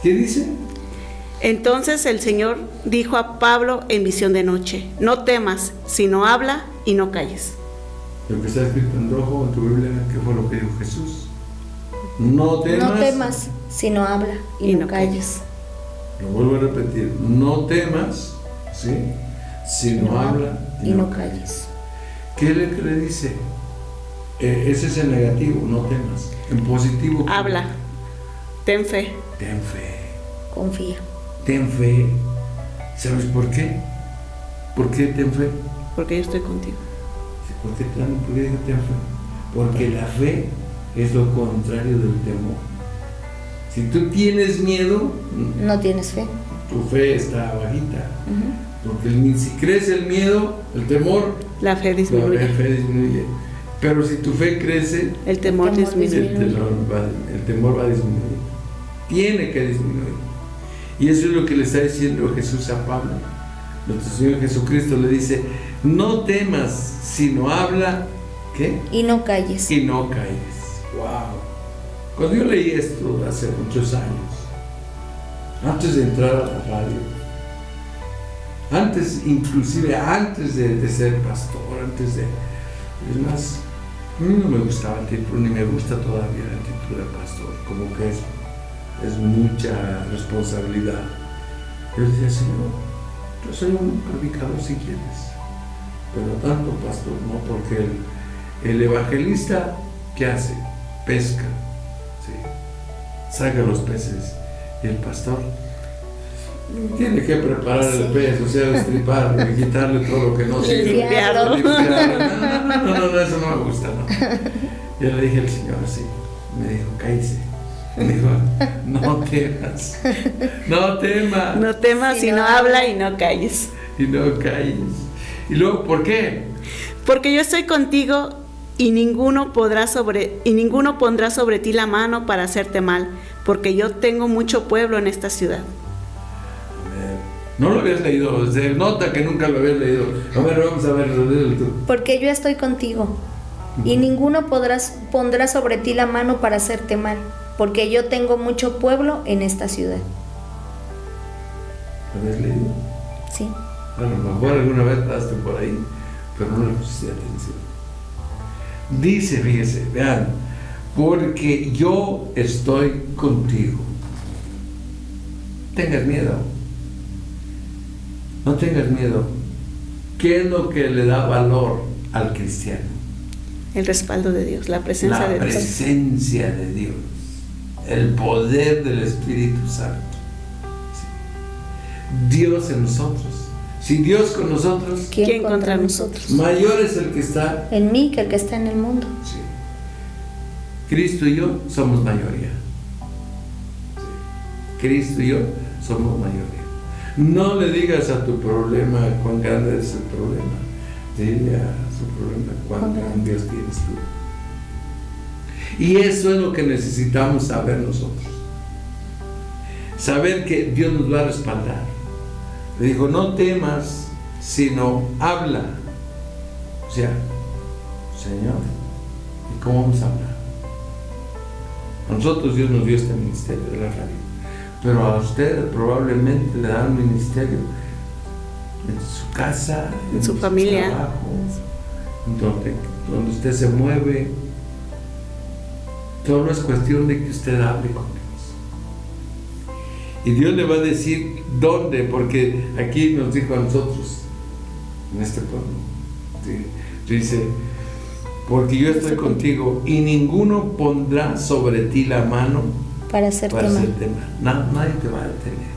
Speaker 1: ¿Qué dice?
Speaker 2: Entonces el Señor dijo a Pablo en visión de noche, no temas, sino habla y no calles.
Speaker 1: Lo que está escrito en rojo en tu Biblia, ¿qué fue lo que dijo Jesús? No temas,
Speaker 3: sino habla y no calles.
Speaker 1: Lo vuelvo a repetir, no temas, ¿sí? Sino habla y no calles. ¿Qué le dice? Ese es el negativo, no temas. En positivo,
Speaker 2: habla, ten fe.
Speaker 1: Ten fe.
Speaker 3: Confía.
Speaker 1: Ten fe. ¿Sabes por qué? ¿Por qué ten fe?
Speaker 2: Porque yo estoy contigo.
Speaker 1: ¿Por qué digo ten fe? Porque la fe es lo contrario del temor. Si tú tienes miedo,
Speaker 3: no tienes fe.
Speaker 1: Tu fe está bajita. Porque si crece el miedo, el temor,
Speaker 2: la fe disminuye.
Speaker 1: Pero si tu fe crece,
Speaker 2: el temor disminuye.
Speaker 1: El temor va a disminuir. Tiene que disminuir. Y eso es lo que le está diciendo Jesús a Pablo. Nuestro Señor Jesucristo le dice, no temas, sino habla, ¿qué?
Speaker 3: Y no calles.
Speaker 1: Y no calles. Wow. Cuando yo leí esto hace muchos años, antes de entrar a la radio, inclusive antes de ser pastor, es más, a mí no me gustaba el título, ni me gusta todavía el título de pastor, como que es mucha responsabilidad. Yo decía, Señor, yo soy un predicador si quieres, pero tanto pastor, no, porque el evangelista, ¿qué hace? Pesca, ¿sí? Saca los peces, y el pastor tiene que preparar el pez, o sea, destriparlo y quitarle todo lo que no sirve.
Speaker 2: Limpiarlo.
Speaker 1: No, eso no me gusta, no. Yo le dije al Señor así, me dijo, cállese. Me dijo, no temas.
Speaker 2: No temas, sino habla y no calles.
Speaker 1: Y no calles. Y luego, ¿por qué?
Speaker 2: Porque yo estoy contigo y ninguno pondrá sobre ti la mano para hacerte mal, porque yo tengo mucho pueblo en esta ciudad.
Speaker 1: No lo habías leído, se nota que nunca lo habías leído. A ver, vamos a ver, léelo tú.
Speaker 3: Porque yo estoy contigo, y ninguno pondrá sobre ti la mano para hacerte mal, porque yo tengo mucho pueblo en esta ciudad.
Speaker 1: ¿Lo habías leído?
Speaker 3: Sí.
Speaker 1: A lo mejor alguna vez pasaste por ahí, pero no le pusiste atención. Dice, fíjese, vean, porque yo estoy contigo. Tengas miedo. No tengas miedo. ¿Qué es lo que le da valor al cristiano?
Speaker 2: El respaldo de Dios, la presencia de Dios.
Speaker 1: La presencia de Dios. El poder del Espíritu Santo. Sí. Dios en nosotros. Si Dios con nosotros,
Speaker 3: ¿quién contra nosotros?
Speaker 1: Mayor es el que está
Speaker 3: en mí que el que está en el mundo.
Speaker 1: Sí. Cristo y yo somos mayoría. Sí. Cristo y yo somos mayoría. No le digas a tu problema cuán grande es el problema. Dile a su problema cuán grande Dios tienes tú. Y eso es lo que necesitamos saber nosotros. Saber que Dios nos va a respaldar. Le dijo, no temas, sino habla. O sea, Señor, ¿y cómo vamos a hablar? A nosotros Dios nos dio este ministerio de la radio. Pero a usted probablemente le dan un ministerio en su casa,
Speaker 2: en su familia,
Speaker 1: trabajo, donde usted se mueve. Todo es cuestión de que usted hable con Dios. Y Dios le va a decir dónde, porque aquí nos dijo a nosotros, en este pueblo, dice, porque yo estoy contigo y ninguno pondrá sobre ti la mano
Speaker 3: para hacerte mal.
Speaker 1: Nadie te va a detener.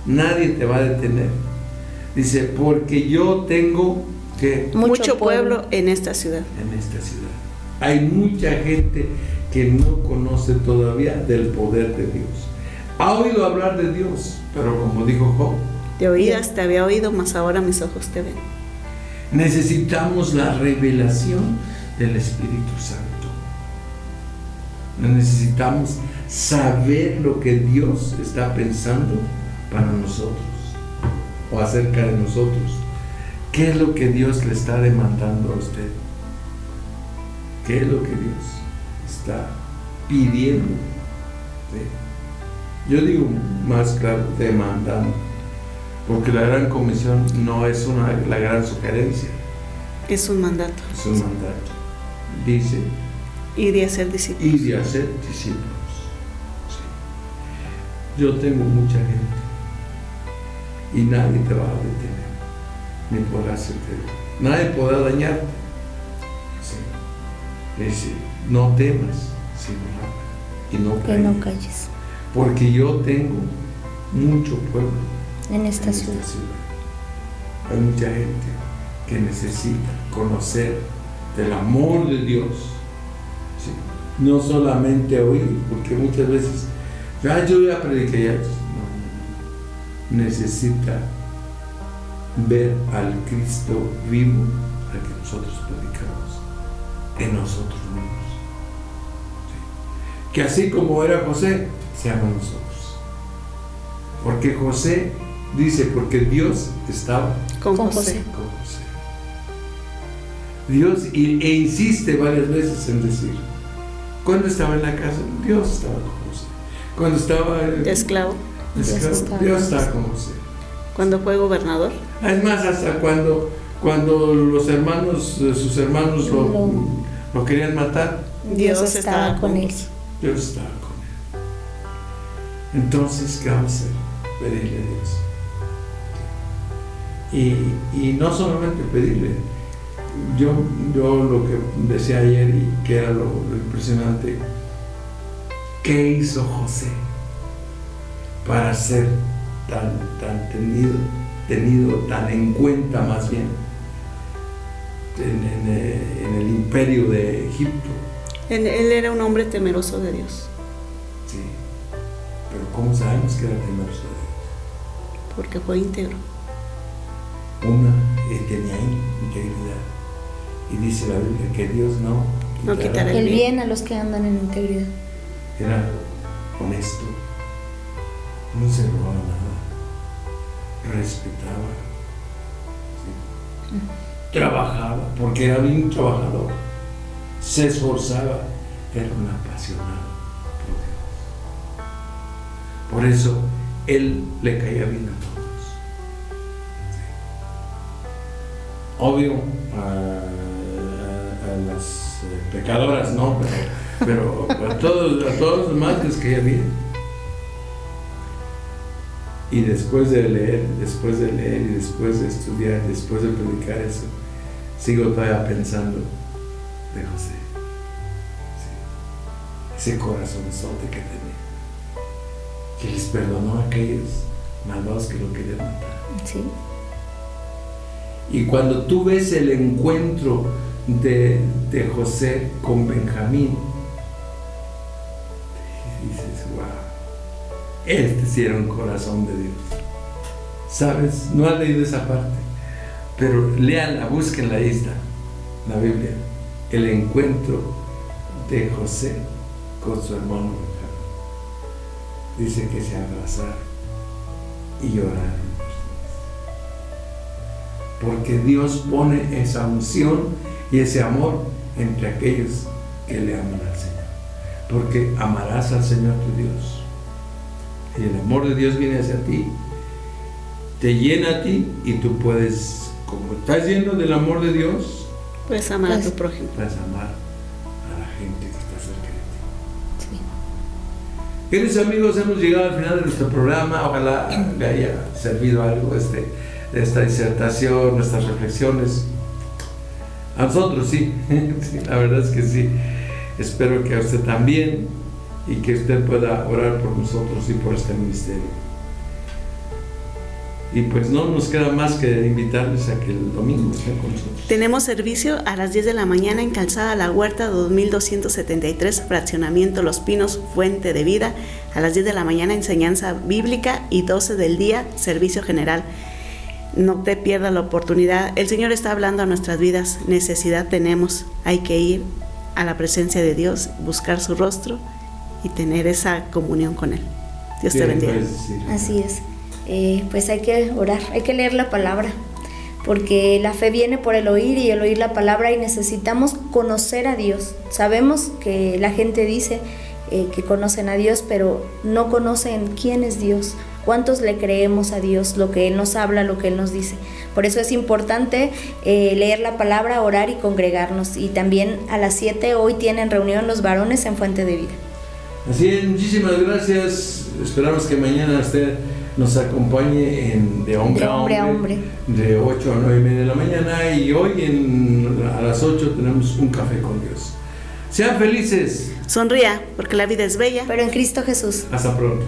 Speaker 1: Nadie te va a detener. Dice, porque yo tengo que
Speaker 2: mucho pueblo en esta ciudad.
Speaker 1: En esta ciudad. Hay mucha gente que no conoce todavía del poder de Dios. Ha oído hablar de Dios, pero como dijo Job,
Speaker 2: de oídas te había oído, mas ahora mis ojos te ven.
Speaker 1: Necesitamos la revelación del Espíritu Santo. Necesitamos saber lo que Dios está pensando para nosotros o acerca de nosotros. ¿Qué es lo que Dios le está demandando a usted? ¿Qué es lo que Dios está pidiendo? ¿Sí? Yo digo más claro, demandando, porque la gran comisión no es la gran sugerencia.
Speaker 2: Es un mandato.
Speaker 1: Es un mandato. Dice,
Speaker 2: ir y hacer discípulos.
Speaker 1: Ir y hacer discípulos. Sí. Yo tengo mucha gente y nadie te va a detener, ni podrá hacerte, nadie podrá dañarte. Sí. Dice, no temas, sino habla y no calles. Porque yo tengo mucho pueblo
Speaker 3: en esta ciudad.
Speaker 1: Hay mucha gente que necesita conocer del amor de Dios. ¿Sí? No solamente oír, porque muchas veces, yo ya prediqué ya. No. Necesita ver al Cristo vivo al que nosotros predicamos en nosotros mismos. ¿Sí? Que así como era José, seamos nosotros. Porque José dice, porque Dios estaba
Speaker 2: con José.
Speaker 1: Dios e insiste varias veces en decir, cuando estaba en la casa, Dios estaba con José. Cuando estaba
Speaker 2: esclavo,
Speaker 1: Dios estaba con José.
Speaker 2: Cuando fue gobernador.
Speaker 1: Es más, hasta cuando los hermanos, sus hermanos lo querían matar,
Speaker 3: Dios estaba con él.
Speaker 1: Dios estaba con él. Entonces, ¿qué vamos a hacer? Pedirle a Dios. Y no solamente pedirle. Yo lo que decía ayer y que era lo impresionante, ¿qué hizo José para ser tan tenido tan en cuenta más bien en el imperio de Egipto?
Speaker 2: Él era un hombre temeroso de Dios.
Speaker 1: Sí, pero ¿cómo sabemos que era temeroso de Dios?
Speaker 2: Porque fue íntegro.
Speaker 1: Tenía integridad. Y dice la Biblia que Dios no
Speaker 2: quitará
Speaker 3: el bien a los que andan en integridad.
Speaker 1: Era honesto, no se robaba nada, respetaba, ¿sí? Trabajaba, porque era bien trabajador, se esforzaba, era un apasionado por Dios. Por eso él le caía bien a todos. ¿Sí? Obvio, a las pecadoras no, pero a todos los demás les caía bien. Y después de leer y después de estudiar, después de predicar eso, sigo todavía pensando de José. Sí. Ese corazonzote que tenía, que les perdonó a aquellos malvados que lo querían matar.
Speaker 3: Sí.
Speaker 1: Y cuando tú ves el encuentro de José con Benjamín, dices, wow, sí era un corazón de Dios. ¿Sabes? No has leído esa parte, pero léanla, búsquenla, ahí está, la Biblia, el encuentro de José con su hermano Benjamín. Dice que se abrazaron y lloraron. Porque Dios pone esa unción y ese amor entre aquellos que le aman al Señor. Porque amarás al Señor tu Dios. Y el amor de Dios viene hacia ti, te llena a ti y tú puedes, como estás lleno del amor de Dios,
Speaker 2: puedes amar a tu prójimo.
Speaker 1: Puedes amar a la gente que está cerca Queridos amigos, hemos llegado al final de nuestro programa. Ojalá le haya servido algo de esta disertación, nuestras reflexiones. A nosotros sí, sí, la verdad es que sí. Espero que a usted también, y que usted pueda orar por nosotros y por este ministerio. Y pues no nos queda más que invitarles a que el domingo estén con nosotros.
Speaker 2: Tenemos servicio a las 10 de la mañana en Calzada La Huerta 2273, Fraccionamiento Los Pinos, Fuente de Vida. A las 10 de la mañana enseñanza bíblica y 12 del día servicio general. No te pierdas la oportunidad. El Señor está hablando a nuestras vidas. Necesidad tenemos. Hay que ir a la presencia de Dios, buscar su rostro y tener esa comunión con Él. Dios te bendiga.
Speaker 3: Así es. Pues hay que orar, hay que leer la palabra, porque la fe viene por el oír y el oír la palabra, y necesitamos conocer a Dios. Sabemos que la gente dice que conocen a Dios, pero no conocen quién es Dios. ¿Cuántos le creemos a Dios, lo que Él nos habla, lo que Él nos dice? Por eso es importante leer la palabra, orar y congregarnos. Y también a las 7 hoy tienen reunión los varones en Fuente de Vida.
Speaker 1: Así es, muchísimas gracias. Esperamos que mañana usted nos acompañe en De Hombre a Hombre, de 8 a 9 y media de la mañana, y hoy a las 8 tenemos un café con Dios. Sean felices.
Speaker 2: Sonría, porque la vida es bella.
Speaker 3: Pero en Cristo Jesús.
Speaker 1: Hasta pronto.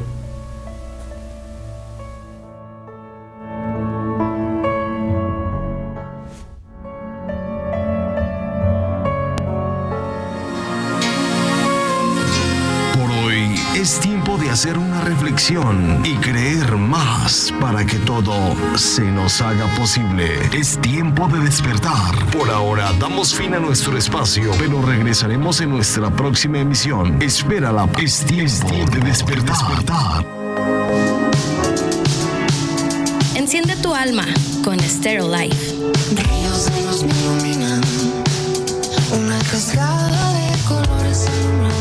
Speaker 4: Es tiempo de hacer una reflexión y creer más para que todo se nos haga posible. Es tiempo de despertar. Por ahora damos fin a nuestro espacio, pero regresaremos en nuestra próxima emisión. Espérala. Es tiempo de despertar.
Speaker 5: Enciende tu alma con Stereo Life.
Speaker 9: Brillos de luz me iluminan, una cascada de colores alumbran.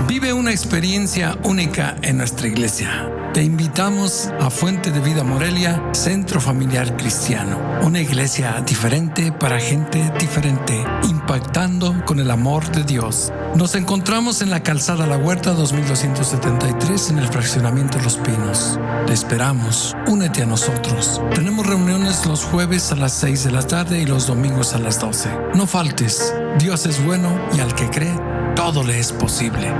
Speaker 8: Vive una experiencia única en nuestra iglesia. Te invitamos a Fuente de Vida Morelia, Centro Familiar Cristiano. Una iglesia diferente para gente diferente, impactando con el amor de Dios. Nos encontramos en la Calzada La Huerta 2273 en el Fraccionamiento Los Pinos. Te esperamos, únete a nosotros. Tenemos reuniones los jueves a las 6 de la tarde y los domingos a las 12. No faltes, Dios es bueno y al que cree, todo le es posible.